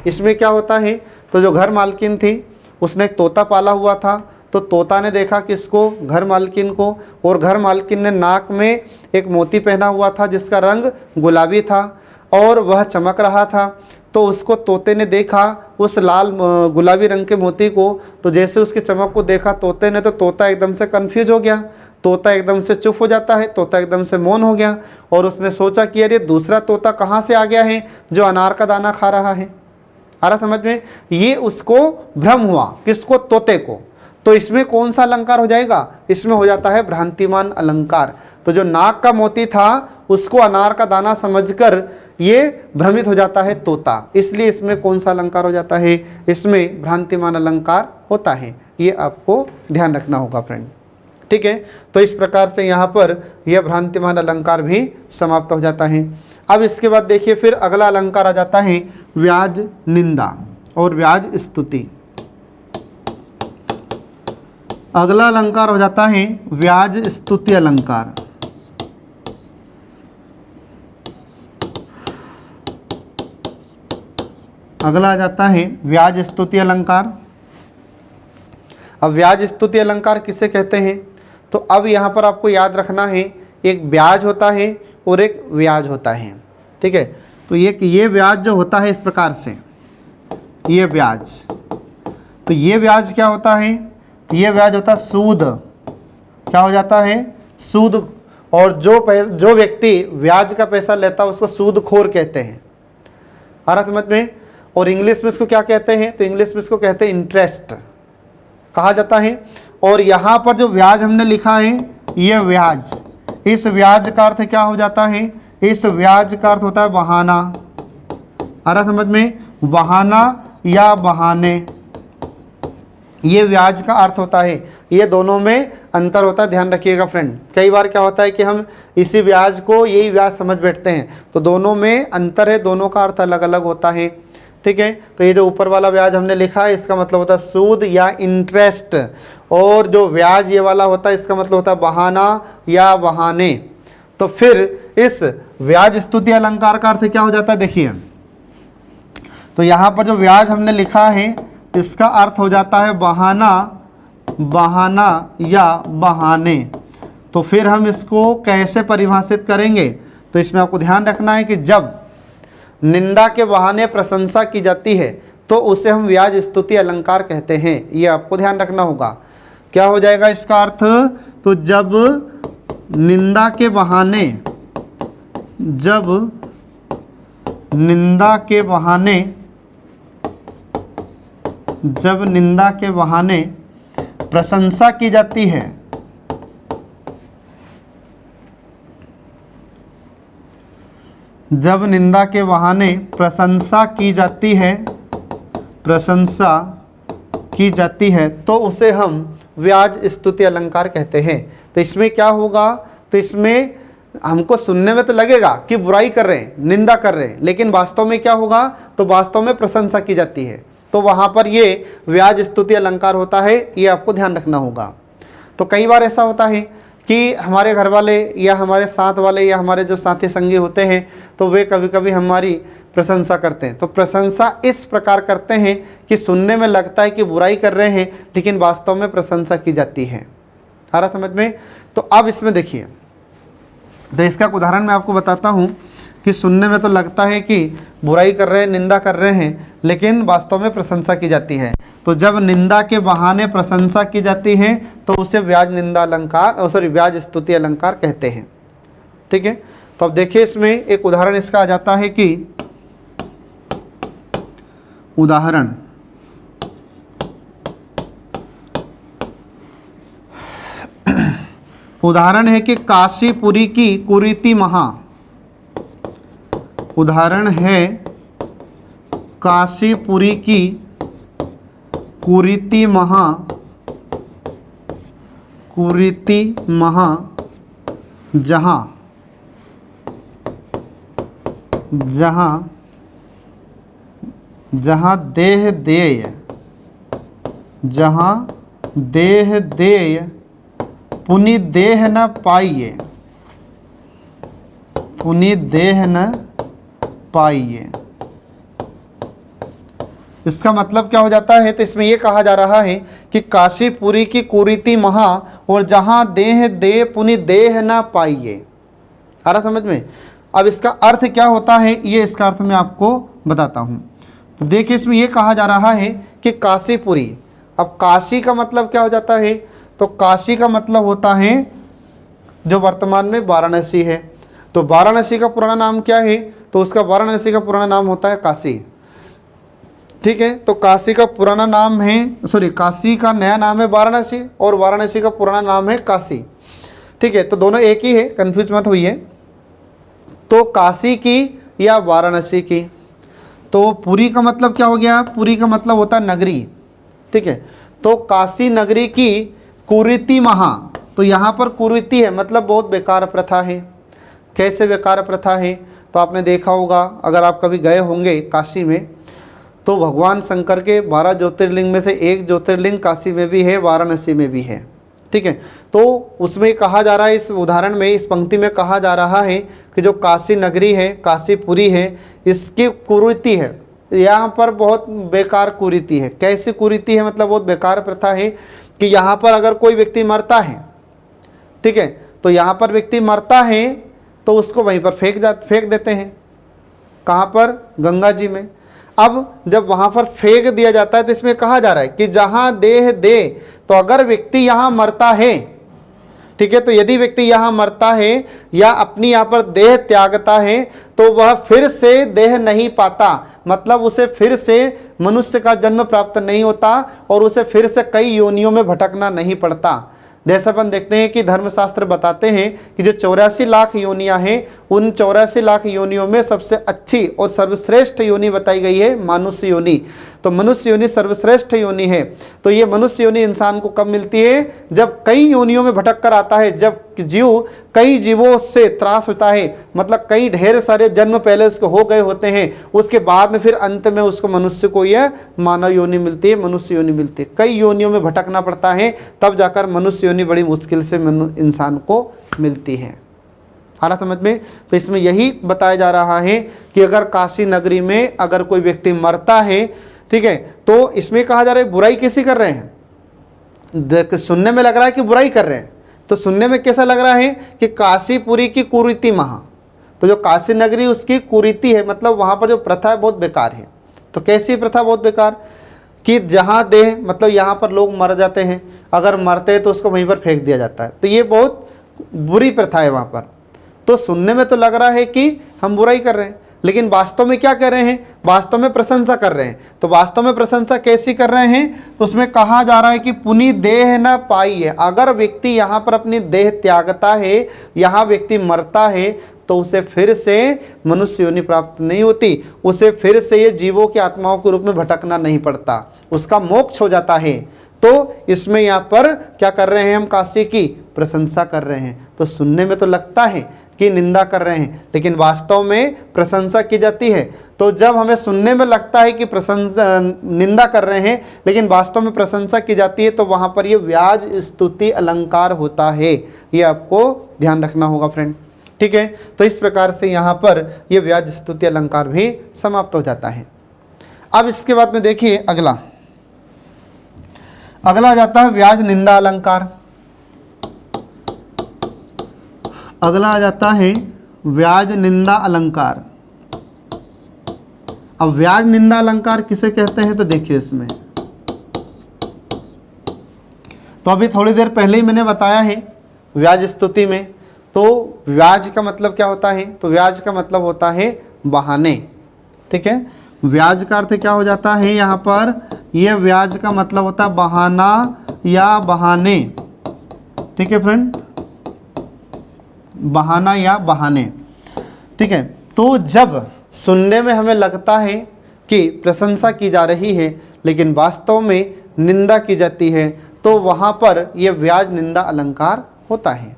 इसमें क्या होता है, तो जो घर मालकिन थी उसने एक तोता पाला हुआ था, तो तोता ने देखा कि इसको, घर मालकिन को, और घर मालकिन ने नाक में एक मोती पहना हुआ था जिसका रंग गुलाबी था और वह चमक रहा था। तो उसको तोते ने देखा उस लाल गुलाबी रंग के मोती को, तो जैसे उसकी चमक को देखा तोते ने, तो तोता एकदम से कन्फ्यूज हो गया, तोता एकदम से चुप हो जाता है, तोता एकदम से मौन हो गया। और उसने सोचा कि यार ये दूसरा तोता कहाँ से आ गया है जो अनार का दाना खा रहा है। आ रहा समझ में? ये उसको भ्रम हुआ, किसको? तोते को। तो इसमें कौन सा अलंकार हो जाएगा? इसमें हो जाता है भ्रांतिमान अलंकार। तो जो नाक का मोती था उसको अनार का दाना समझकर ये भ्रमित हो जाता है तोता, इसलिए इसमें कौन सा अलंकार हो जाता है? इसमें भ्रांतिमान अलंकार होता है। ये आपको ध्यान रखना होगा फ्रेंड। ठीक है, तो इस प्रकार से यहाँ पर यह भ्रांतिमान अलंकार भी समाप्त हो जाता है। अब इसके बाद देखिए फिर अगला अलंकार आ जाता है व्याज निंदा और व्याज स्तुति। अगला अलंकार हो जाता है व्याज स्तुति अलंकार। अगला आ जाता है व्याज स्तुति अलंकार। अब व्याज स्तुति अलंकार किसे कहते हैं? तो अब यहाँ पर आपको याद रखना है, एक ब्याज होता है और एक व्याज होता है। ठीक है, तो ये ब्याज जो होता है इस प्रकार से, ये ब्याज, तो ये ब्याज क्या होता है? ये ब्याज होता है सूद। क्या हो जाता है? सूद। और जो व्यक्ति ब्याज का पैसा लेता है उसको सूदखोर कहते हैं। आ रहा समझ में? और इंग्लिश में इसको क्या कहते हैं? तो इंग्लिश में इसको कहते हैं इंटरेस्ट कहा जाता है। और यहाँ पर जो ब्याज हमने लिखा है ये ब्याज, इस ब्याज का अर्थ क्या हो जाता है? इस ब्याज का अर्थ होता है बहाना। आ रहा समझ में? बहाना या बहाने, ये ब्याज का अर्थ होता है। ये दोनों में अंतर होता है, ध्यान रखिएगा फ्रेंड। कई बार क्या होता है कि हम इसी ब्याज को यही ब्याज समझ बैठते हैं, तो दोनों में अंतर है, दोनों का अर्थ अलग अलग होता है। ठीक है, तो ये जो ऊपर वाला ब्याज हमने लिखा है इसका मतलब होता है सूद या इंटरेस्ट, और जो ब्याज ये वाला होता है इसका मतलब होता है बहाना या बहाने। तो फिर इस ब्याज स्तुति अलंकार का अर्थ क्या हो जाता है? देखिए, तो यहाँ पर जो ब्याज हमने लिखा है इसका अर्थ हो जाता है बहाना, बहाना या बहाने। तो फिर हम इसको कैसे परिभाषित करेंगे? तो इसमें आपको ध्यान रखना है कि जब निंदा के बहाने प्रशंसा की जाती है तो उसे हम व्याज स्तुति अलंकार कहते हैं। ये आपको ध्यान रखना होगा। क्या हो जाएगा इसका अर्थ? तो जब निंदा के बहाने, जब निंदा के बहाने, जब निंदा के बहाने प्रशंसा की जाती है, जब निंदा के बहाने प्रशंसा की जाती है, प्रशंसा की जाती है तो उसे हम व्याज स्तुति अलंकार कहते हैं। तो इसमें क्या होगा? तो इसमें हमको सुनने में तो लगेगा कि बुराई कर रहे हैं, निंदा कर रहे हैं, लेकिन वास्तव में क्या होगा? तो वास्तव में प्रशंसा की जाती है, तो वहाँ पर ये व्याज स्तुति अलंकार होता है। ये आपको ध्यान रखना होगा। तो कई बार ऐसा होता है कि हमारे घर वाले या हमारे साथ वाले या हमारे जो साथी संगी होते हैं तो वे कभी कभी हमारी प्रशंसा करते हैं। तो प्रशंसा इस प्रकार करते हैं कि सुनने में लगता है कि बुराई कर रहे हैं लेकिन वास्तव में प्रशंसा की जाती है। आ रहा समझ में? तो अब इसमें देखिए, तो इसका एक उदाहरण मैं आपको बताता हूँ कि सुनने में तो लगता है कि बुराई कर रहे हैं, निंदा कर रहे हैं, लेकिन वास्तव में प्रशंसा की जाती है। तो जब निंदा के बहाने प्रशंसा की जाती है तो उसे व्याज निंदा अलंकार, सॉरी व्याज स्तुति अलंकार कहते हैं। ठीक है, तो अब देखिए इसमें एक उदाहरण इसका आ जाता है कि उदाहरण, उदाहरण है कि काशीपुरी की कुरीति महा। उदाहरण है काशीपुरी की कुरीति महा, कुरीति महा, जहाँ जहाँ जहाँ देह देय, जहाँ देह देय पुनि देह न पाइए, पुनि देह न पाइए। इसका मतलब क्या हो जाता है? तो इसमें यह कहा जा रहा है कि काशीपुरी की कुरीति महा और जहाँ देह दे पुनि देह न पाइए। आ रहा समझ में? अब इसका अर्थ क्या होता है, ये इसका अर्थ मैं आपको बताता हूँ। तो देखिए इसमें यह कहा जा रहा है कि काशीपुरी, अब काशी का मतलब क्या हो जाता है? तो काशी का मतलब होता है जो वर्तमान में वाराणसी है। तो वाराणसी का पुराना नाम क्या है? तो उसका वाराणसी का पुराना नाम होता है काशी। ठीक है, तो काशी का पुराना नाम है, सॉरी, काशी का नया नाम है वाराणसी और वाराणसी का पुराना नाम है काशी। ठीक है, तो दोनों एक ही है, कंफ्यूज मत होइए। तो काशी की या वाराणसी की। तो पुरी का मतलब क्या हो गया? पुरी का मतलब होता है नगरी। ठीक है, तो काशी नगरी की कुरीति महा, तो यहाँ पर कुरीति है मतलब बहुत बेकार प्रथा है। कैसे बेकार प्रथा है? तो आपने देखा होगा, अगर आप कभी गए होंगे काशी में, तो भगवान शंकर के 12 ज्योतिर्लिंग में से एक ज्योतिर्लिंग काशी में भी है, वाराणसी में भी है। ठीक है, तो उसमें कहा जा रहा है, इस उदाहरण में, इस पंक्ति में कहा जा रहा है कि जो काशी नगरी है, काशीपुरी है, इसकी कुरीति है, यहाँ पर बहुत बेकार कुरीति है। कैसी कुरीति है? मतलब बहुत बेकार प्रथा है कि यहाँ पर अगर कोई व्यक्ति मरता है, ठीक है, तो यहाँ पर व्यक्ति मरता है तो उसको वहीं पर फेंक देते हैं। कहाँ पर? गंगा जी में। अब जब वहाँ पर फेंक दिया जाता है तो इसमें कहा जा रहा है कि जहाँ देह दे, तो अगर व्यक्ति यहाँ मरता है, ठीक है, तो यदि व्यक्ति यहाँ मरता है या अपनी यहाँ पर देह त्यागता है तो वह फिर से देह नहीं पाता, मतलब उसे फिर से मनुष्य का जन्म प्राप्त नहीं होता और उसे फिर से कई योनियों में भटकना नहीं पड़ता। जैसे अपन देखते हैं कि धर्मशास्त्र बताते हैं कि जो 84 लाख योनियां हैं, उन 84 लाख योनियों में सबसे अच्छी और सर्वश्रेष्ठ योनि बताई गई है मनुष्य योनि। तो मनुष्य योनि सर्वश्रेष्ठ योनि है। तो ये मनुष्य योनि इंसान को कब मिलती है? जब कई योनियों में भटक कर आता है, जब जीव कई जीवों से त्रास होता है, मतलब कई ढेर सारे जन्म पहले उसको हो गए होते हैं, उसके बाद में फिर अंत में उसको मनुष्य को यह मानव योनि मिलती है, मनुष्य योनि मिलती है। कई योनियों में भटकना पड़ता है, तब जाकर मनुष्य योनि बड़ी मुश्किल से इंसान को मिलती है। आ रहा समझ में? तो इसमें यही बताया जा रहा है कि अगर काशी नगरी में अगर कोई व्यक्ति मरता है, ठीक है, तो इसमें कहा जा रहा है बुराई कैसी कर रहे हैं? सुनने में लग रहा है कि बुराई कर रहे हैं, तो सुनने में कैसा लग रहा है कि काशीपुरी की कुरीति महा, तो जो काशी नगरी उसकी कुरीति है, मतलब वहाँ पर जो प्रथा है बहुत बेकार है। तो कैसी प्रथा बहुत बेकार? कि जहाँ देह, मतलब यहाँ पर लोग मर जाते हैं, अगर मरते हैं तो उसको वहीं पर फेंक दिया जाता है, तो ये बहुत बुरी प्रथा है वहाँ पर। तो सुनने में तो लग रहा है कि हम बुराई कर रहे हैं, लेकिन वास्तव में क्या कर रहे हैं? वास्तव में प्रशंसा कर रहे हैं। तो वास्तव में प्रशंसा कैसी कर रहे हैं? तो उसमें कहा जा रहा है कि पुनि देह न पाइए। अगर व्यक्ति यहाँ पर अपनी देह त्यागता है, यहाँ व्यक्ति मरता है, तो उसे फिर से मनुष्य योनि प्राप्त नहीं होती, उसे फिर से ये जीवों की आत्माओं के रूप में भटकना नहीं पड़ता, उसका मोक्ष हो जाता है। तो इसमें यहाँ पर क्या कर रहे हैं? हम काशी की प्रशंसा कर रहे हैं। तो सुनने में तो लगता है कि निंदा कर रहे हैं, लेकिन वास्तव में प्रशंसा की जाती है। तो जब हमें सुनने में लगता है कि प्रशंसा निंदा कर रहे हैं, लेकिन वास्तव में प्रशंसा की जाती है, तो वहाँ पर ये व्याज स्तुति अलंकार होता है। ये आपको ध्यान रखना होगा फ्रेंड। ठीक है, तो इस प्रकार से यहाँ पर ये व्याज स्तुति अलंकार भी समाप्त हो जाता है। अब इसके बाद में देखिए अगला आ जाता है व्याज निंदा अलंकार। अगला आ जाता है व्याज निंदा अलंकार। अब व्याज निंदा अलंकार किसे कहते हैं? तो देखिए इसमें, तो अभी थोड़ी देर पहले ही मैंने बताया है व्याज स्तुति में। तो व्याज का मतलब क्या होता है? तो व्याज का मतलब होता है बहाने। ठीक है, व्याज का अर्थ क्या हो जाता है यहाँ पर? यह व्याज का मतलब होता है बहाना या बहाने। ठीक है फ्रेंड, बहाना या बहाने। ठीक है, तो जब सुनने में हमें लगता है कि प्रशंसा की जा रही है लेकिन वास्तव में निंदा की जाती है, तो वहाँ पर यह व्याज निंदा अलंकार होता है।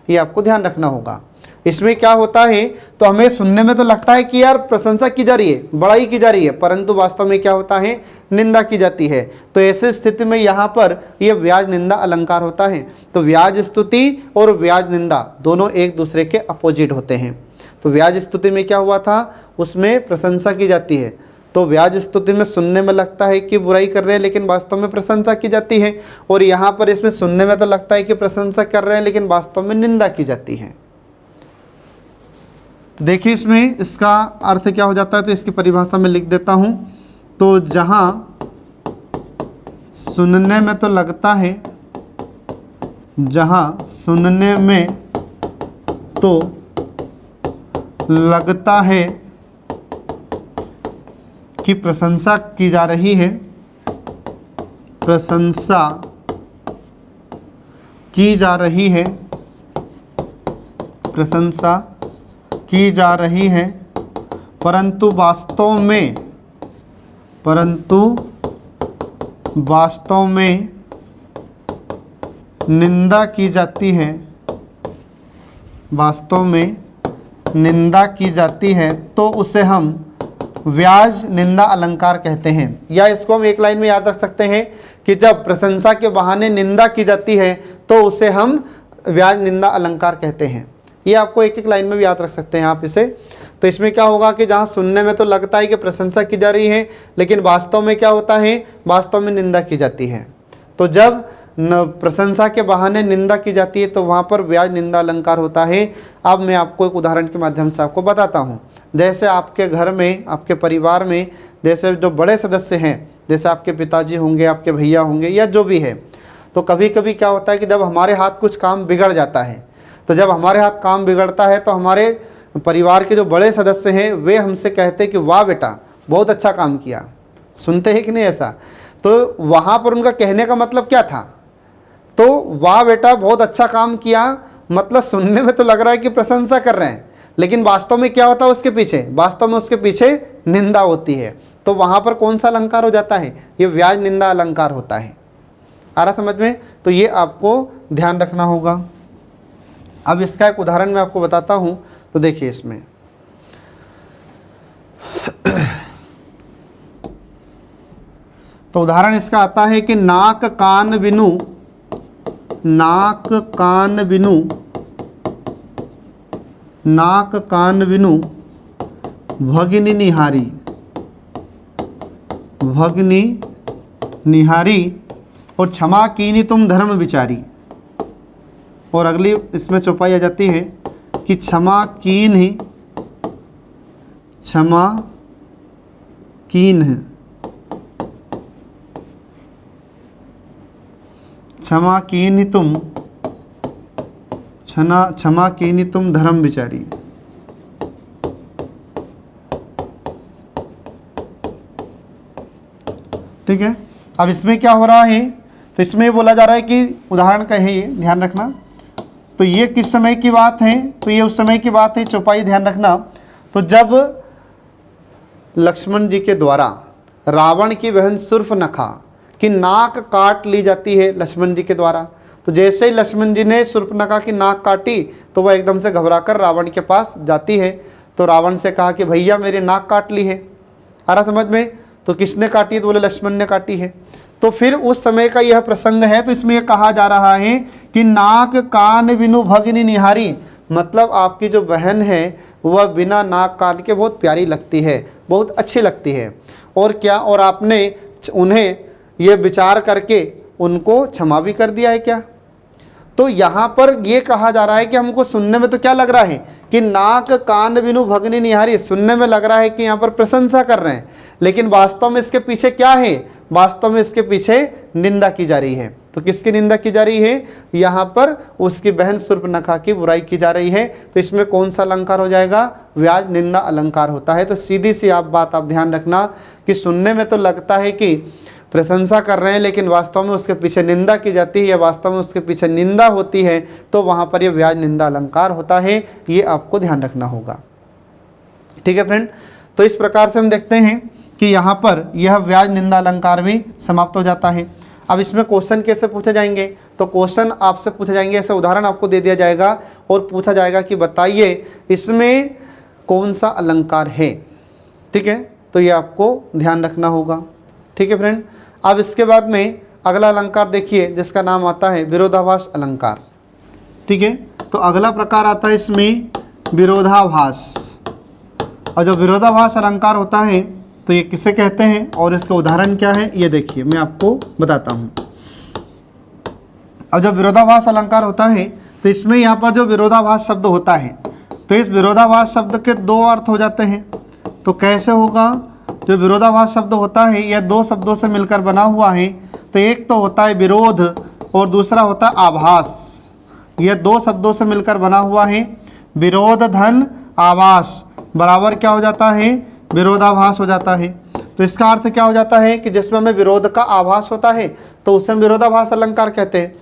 ये आपको ध्यान रखना होगा। इसमें क्या होता है, तो हमें सुनने में तो लगता है कि यार प्रशंसा की जा रही है, बड़ाई की जा रही है, परंतु वास्तव में क्या होता है, निंदा की जाती है। तो ऐसी स्थिति में यहाँ पर यह व्याज निंदा अलंकार होता है। तो व्याज स्तुति और व्याज निंदा दोनों एक दूसरे के अपोजिट होते हैं। तो व्याज स्तुति में क्या हुआ था, उसमें प्रशंसा की जाती है। तो व्याज स्तुति में सुनने में लगता है कि बुराई कर रहे हैं लेकिन वास्तव में प्रशंसा की जाती है, और यहाँ पर इसमें सुनने में तो लगता है कि प्रशंसा कर रहे हैं लेकिन वास्तव में निंदा की जाती है। तो देखिए इसमें इसका अर्थ क्या हो जाता है, तो इसकी परिभाषा में लिख देता हूँ। तो जहाँ सुनने में तो लगता है, जहाँ सुनने में तो लगता है कि प्रशंसा की जा रही है, प्रशंसा की जा रही है, प्रशंसा की जा रही है, परंतु वास्तव में निंदा की जाती है, वास्तव में निंदा की जाती है, तो उसे हम व्याज निंदा अलंकार कहते हैं। या इसको हम एक लाइन में याद रख सकते हैं कि जब प्रशंसा के बहाने निंदा की जाती है तो उसे हम व्याज निंदा अलंकार कहते हैं। ये आपको एक एक लाइन में भी याद रख सकते हैं आप इसे। तो इसमें क्या होगा कि जहाँ सुनने में तो लगता है कि प्रशंसा की जा रही है लेकिन वास्तव में क्या होता है, वास्तव में निंदा की जाती है। तो जब प्रशंसा के बहाने निंदा की जाती है तो वहाँ पर व्याज निंदा अलंकार होता है। अब मैं आपको एक उदाहरण के माध्यम से आपको बताता हूँ। जैसे आपके घर में, आपके परिवार में जैसे जो बड़े सदस्य हैं, जैसे आपके पिताजी होंगे, आपके भैया होंगे या जो भी है, तो कभी कभी क्या होता है कि जब हमारे हाथ कुछ काम बिगड़ जाता है, तो जब हमारे हाथ काम बिगड़ता है तो हमारे परिवार के जो बड़े सदस्य हैं वे हमसे कहते हैं कि वाह बेटा बहुत अच्छा काम किया। सुनते हैं कि नहीं ऐसा? तो वहाँ पर उनका कहने का मतलब क्या था, तो वाह बेटा बहुत अच्छा काम किया, मतलब सुनने में तो लग रहा है कि प्रशंसा कर रहे हैं लेकिन वास्तव में क्या होता है उसके पीछे, वास्तव में उसके पीछे निंदा होती है। तो वहाँ पर कौन सा अलंकार हो जाता है, ये व्याज निंदा अलंकार होता है। आ रहा समझ में? तो ये आपको ध्यान रखना होगा। अब इसका एक उदाहरण मैं आपको बताता हूँ। तो देखिए इसमें तो उदाहरण इसका आता है कि नाक कान बिनु, नाक कान बिनु, नाक कान बिनु भगिनी निहारी, भगिनी निहारी और क्षमा कीनी तुम धर्म विचारी। और अगली इसमें चौपाई आ जाती है कि क्षमा कीन ही, क्षमा कीन है, क्षमा कीन तुम, क्षमा कीन तुम धर्म विचारी। ठीक है, अब इसमें क्या हो रहा है, तो इसमें बोला जा रहा है कि उदाहरण का है ये, ध्यान रखना। तो ये किस समय की बात है, तो ये उस समय की बात है, चौपाई ध्यान रखना। तो जब लक्ष्मण जी के द्वारा रावण की बहन शूर्पणखा की नाक काट ली जाती है लक्ष्मण जी के द्वारा, तो जैसे ही लक्ष्मण जी ने शूर्पणखा की नाक काटी तो वह एकदम से घबराकर रावण के पास जाती है। तो रावण से कहा कि भैया मेरी नाक काट ली है। आ रहा समझ में? तो किसने काटी, तो बोले लक्ष्मण ने काटी है। तो फिर उस समय का यह प्रसंग है। तो इसमें यह कहा जा रहा है कि नाक कान बिनु भगिनी निहारी, मतलब आपकी जो बहन है वह बिना नाक कान के बहुत प्यारी लगती है, बहुत अच्छी लगती है। और क्या, और आपने उन्हें ये विचार करके उनको क्षमा भी कर दिया है क्या? तो यहाँ पर ये कहा जा रहा है कि हमको सुनने में तो क्या लग रहा है कि नाक कान बिनु भगिनी निहारी, सुनने में लग रहा है कि यहाँ पर प्रशंसा कर रहे हैं, लेकिन वास्तव में इसके पीछे क्या है, वास्तव में इसके पीछे निंदा की जा रही है। तो किसकी निंदा की जा रही है, यहाँ पर उसकी बहन शूर्पणखा की बुराई की जा रही है। तो इसमें कौन सा अलंकार हो जाएगा, व्याज निंदा अलंकार होता है। तो सीधी सी आप बात आप ध्यान रखना कि सुनने में तो लगता है कि प्रशंसा कर रहे हैं लेकिन वास्तव में उसके पीछे निंदा की जाती है या वास्तव में उसके पीछे निंदा होती है, तो वहाँ पर यह व्याज निंदा अलंकार होता है। ये आपको ध्यान रखना होगा। ठीक है फ्रेंड, तो इस प्रकार से हम देखते हैं कि यहाँ पर यह व्याज निंदा अलंकार भी समाप्त हो जाता है। अब इसमें क्वेश्चन कैसे पूछे जाएंगे, तो क्वेश्चन आपसे पूछे जाएंगे, ऐसे उदाहरण आपको दे दिया जाएगा और पूछा जाएगा कि बताइए इसमें कौन सा अलंकार है। ठीक है, तो ये आपको ध्यान रखना होगा। ठीक है फ्रेंड, अब इसके बाद में अगला अलंकार देखिए जिसका नाम आता है विरोधाभास अलंकार। ठीक है, तो अगला प्रकार आता है इसमें विरोधाभास। और जो विरोधाभास अलंकार होता है तो ये किसे कहते हैं और इसका उदाहरण क्या है, ये देखिए मैं आपको बताता हूँ। अब जब विरोधाभास अलंकार होता है तो इसमें यहाँ पर जो विरोधाभास शब्द होता है तो इस विरोधाभास शब्द के दो अर्थ हो जाते हैं। तो कैसे होगा, जो विरोधाभास शब्द होता है यह दो शब्दों से मिलकर बना हुआ है। तो एक तो होता है विरोध और दूसरा होता है आभास। यह दो शब्दों से मिलकर बना हुआ है। विरोध धन आभास बराबर क्या हो जाता है, विरोधाभास हो जाता है। तो इसका अर्थ क्या हो जाता है कि जिसमें हमें विरोध का आभास होता है तो उसे हम विरोधाभास अलंकार कहते हैं।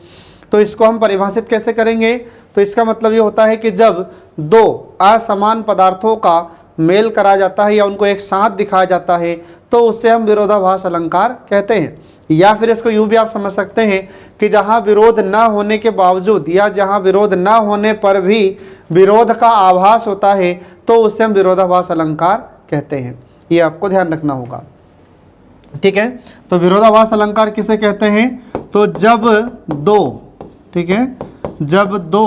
तो इसको हम परिभाषित कैसे करेंगे, तो इसका मतलब ये होता है कि जब दो असमान पदार्थों का मेल करा जाता है या उनको एक साथ दिखाया जाता है तो उसे हम विरोधाभास अलंकार कहते हैं। या फिर इसको यूँ भी आप समझ सकते हैं कि जहाँ विरोध ना होने के बावजूद या जहाँ विरोध ना होने पर भी विरोध का आभास होता है तो उसे हम विरोधाभास अलंकार कहते हैं। ये आपको ध्यान रखना होगा। ठीक है, तो विरोधाभास अलंकार किसे कहते हैं, तो जब दो, ठीक है, जब दो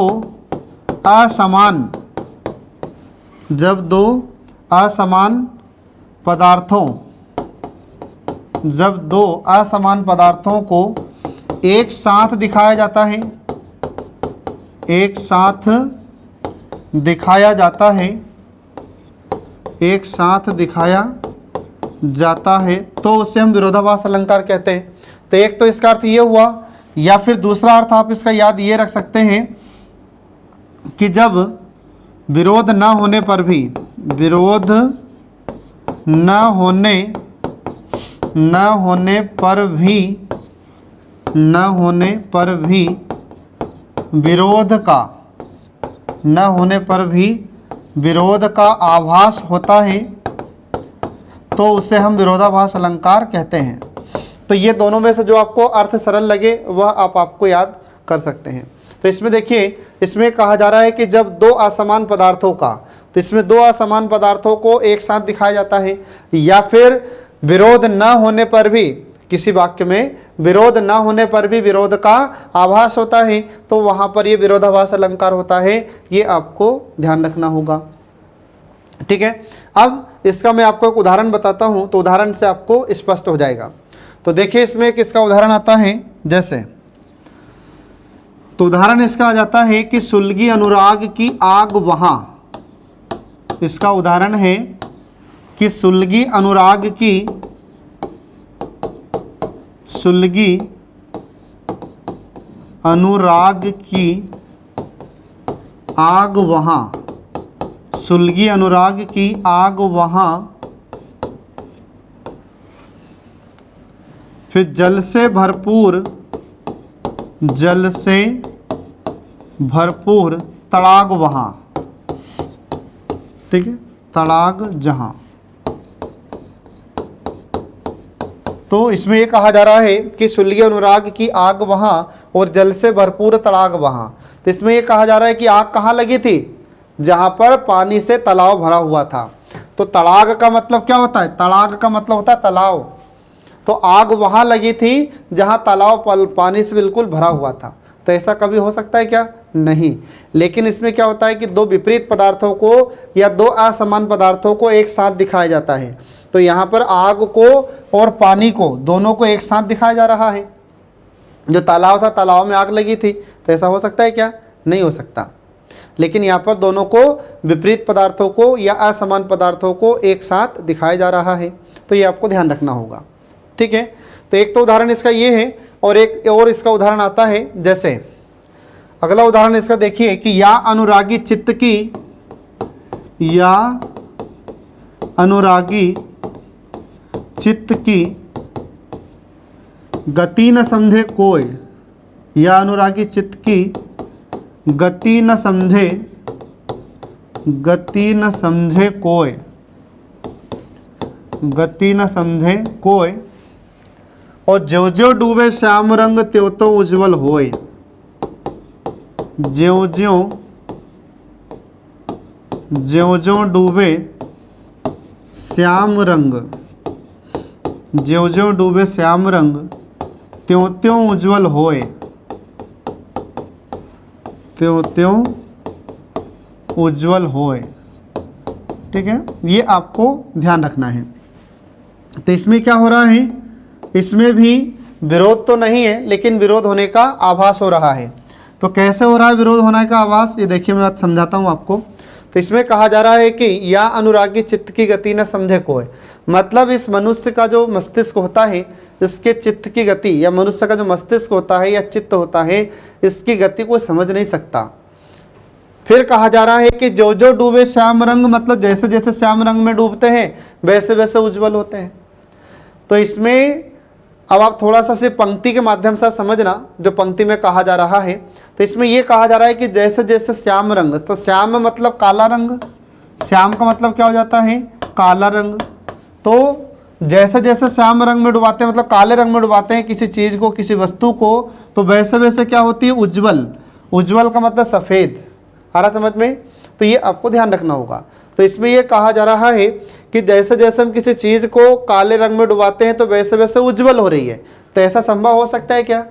असमान पदार्थों को एक साथ दिखाया जाता है, एक साथ दिखाया जाता है तो उसे हम विरोधाभास अलंकार कहते हैं। तो एक तो इसका अर्थ ये हुआ, या फिर दूसरा अर्थ आप इसका याद ये रख सकते हैं कि जब विरोध न होने पर भी विरोध का आभास होता है तो उसे हम विरोधाभास अलंकार कहते हैं। तो ये दोनों में से जो आपको अर्थ सरल लगे वह आपको याद कर सकते हैं। तो इसमें देखिए, इसमें कहा जा रहा है कि जब दो असमान पदार्थों का, तो इसमें दो असमान पदार्थों को एक साथ दिखाया जाता है, या फिर विरोध न होने पर भी, किसी वाक्य में विरोध न होने पर भी विरोध का आभास होता है तो वहाँ पर ये विरोधाभास अलंकार होता है। ये आपको ध्यान रखना होगा। ठीक है, अब इसका मैं आपको एक उदाहरण बताता हूँ तो उदाहरण से आपको स्पष्ट हो जाएगा। तो देखिए इसमें एक इसका उदाहरण आता है जैसे, तो उदाहरण इसका आ जाता है कि सुलगी अनुराग की आग वहाँ। इसका उदाहरण है कि सुलगी अनुराग की आग वहाँ, सुलगी अनुराग की आग वहाँ, फिर जल से भरपूर तड़ाग वहाँ। ठीक है, तड़ाग जहाँ। तो इसमें ये कहा जा रहा है कि सुलगी अनुराग की आग वहाँ और जल से भरपूर तड़ाग वहाँ। तो इसमें ये कहा जा रहा है कि आग कहाँ लगी थी, जहाँ पर पानी से तालाब भरा हुआ था। तो तड़ाग का मतलब क्या होता है, तड़ाग का मतलब होता है तालाब। तो आग वहाँ लगी थी जहाँ तालाब पानी से बिल्कुल भरा हुआ था। तो ऐसा कभी हो सकता है क्या, नहीं। लेकिन इसमें क्या होता है कि दो विपरीत पदार्थों को या दो असमान पदार्थों को एक साथ दिखाया जाता है। तो यहाँ पर आग को और पानी को दोनों को एक साथ दिखाया जा रहा है। जो तालाब था, तालाब में आग लगी थी, तो ऐसा हो सकता है क्या, नहीं हो सकता। लेकिन यहाँ पर दोनों को, विपरीत पदार्थों को या असमान पदार्थों को एक साथ दिखाया जा रहा है। तो ये आपको ध्यान रखना होगा। ठीक है, तो एक तो उदाहरण इसका ये है और एक और इसका उदाहरण आता है जैसे, अगला उदाहरण इसका देखिए कि या अनुरागी चित्त की गति न समझे कोई, या अनुरागी चित्त की गति न समझे, गति न समझे कोई, गति न समझे कोई, और ज्यों ज्यों डूबे श्याम रंग त्यों त्यों उज्जवल होए। ज्यों ज्यों डूबे श्याम रंग, ज्यों ज्यों डूबे श्याम रंग त्यों त्यों उज्जवल होए, त्यों त्यों उज्जवल होए। ठीक है, ये आपको ध्यान रखना है। तो इसमें क्या हो रहा है, इसमें भी विरोध तो नहीं है लेकिन विरोध होने का आभास हो रहा है। तो कैसे हो रहा है विरोध होने का आभास, ये देखिए मैं बात समझाता हूँ आपको। तो इसमें कहा जा रहा है कि या अनुरागी चित्त की गति न समझे कोई, मतलब इस मनुष्य का जो मस्तिष्क होता है, इसके चित्त की गति, या मनुष्य का जो मस्तिष्क होता है या चित्त होता है, इसकी गति को समझ नहीं सकता। फिर कहा जा रहा है कि जो जो डूबे श्याम रंग, मतलब जैसे जैसे श्याम रंग में डूबते हैं वैसे वैसे उज्जवल होते हैं। तो इसमें अब आप थोड़ा सा से पंक्ति के माध्यम से समझना जो पंक्ति में कहा जा रहा है। तो इसमें यह कहा जा रहा है कि जैसे जैसे श्याम रंग, तो श्याम मतलब काला रंग, श्याम का मतलब क्या हो जाता है, काला रंग। तो जैसे जैसे श्याम रंग में डुबाते हैं, मतलब काले रंग में डुबाते हैं किसी चीज़ को, किसी वस्तु को, तो वैसे वैसे क्या होती है, उज्जवल। उज्जवल का मतलब सफ़ेद, आ रहा समझ में। तो ये आपको ध्यान रखना होगा। तो इसमें यह कहा जा रहा है कि जैसे जैसे हम किसी चीज़ को काले रंग में डुबाते हैं तो वैसे वैसे उज्जवल हो रही है। तो ऐसा संभव हो सकता है क्या?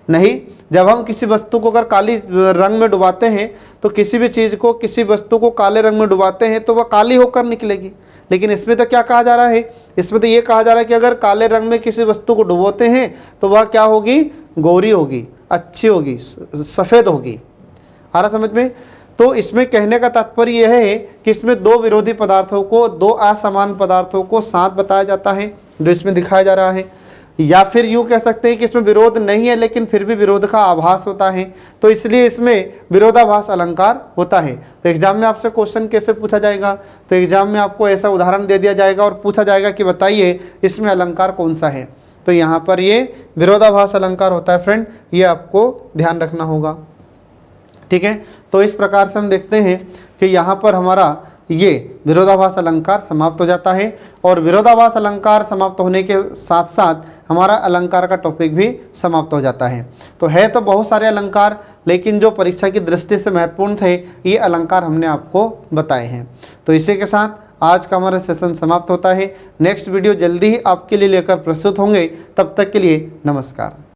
नहीं। जब हम किसी वस्तु को अगर काली रंग में डुबाते हैं तो किसी भी चीज़ को, किसी वस्तु को काले रंग में डुबाते हैं तो वह काली होकर निकलेगी। लेकिन इसमें तो क्या कहा जा रहा है, इसमें तो ये कहा जा रहा है कि अगर काले रंग में किसी वस्तु को डुबोते हैं तो वह क्या होगी, गोरी होगी, अच्छी होगी, सफ़ेद होगी। आ रहा समझ में। तो इसमें कहने का तात्पर्य यह है कि इसमें दो विरोधी पदार्थों को, दो असमान पदार्थों को साथ बताया जाता है जो इसमें दिखाया जा रहा है। या फिर यूँ कह सकते हैं कि इसमें विरोध नहीं है लेकिन फिर भी विरोध का आभास होता है, तो इसलिए इसमें विरोधाभास अलंकार होता है। तो एग्जाम में आपसे क्वेश्चन कैसे पूछा जाएगा, तो एग्जाम में आपको ऐसा उदाहरण दे दिया जाएगा और पूछा जाएगा कि बताइए इसमें अलंकार कौन सा है। तो यहाँ पर ये विरोधाभास अलंकार होता है फ्रेंड, ये आपको ध्यान रखना होगा। ठीक है, तो इस प्रकार से हम देखते हैं कि यहाँ पर हमारा ये विरोधाभास अलंकार समाप्त हो जाता है। और विरोधाभास अलंकार समाप्त होने के साथ साथ हमारा अलंकार का टॉपिक भी समाप्त हो जाता है। तो है तो बहुत सारे अलंकार, लेकिन जो परीक्षा की दृष्टि से महत्वपूर्ण थे ये अलंकार हमने आपको बताए हैं। तो इसी के साथ आज का हमारा सेशन समाप्त होता है। नेक्स्ट वीडियो जल्दी ही आपके लिए लेकर प्रस्तुत होंगे, तब तक के लिए नमस्कार।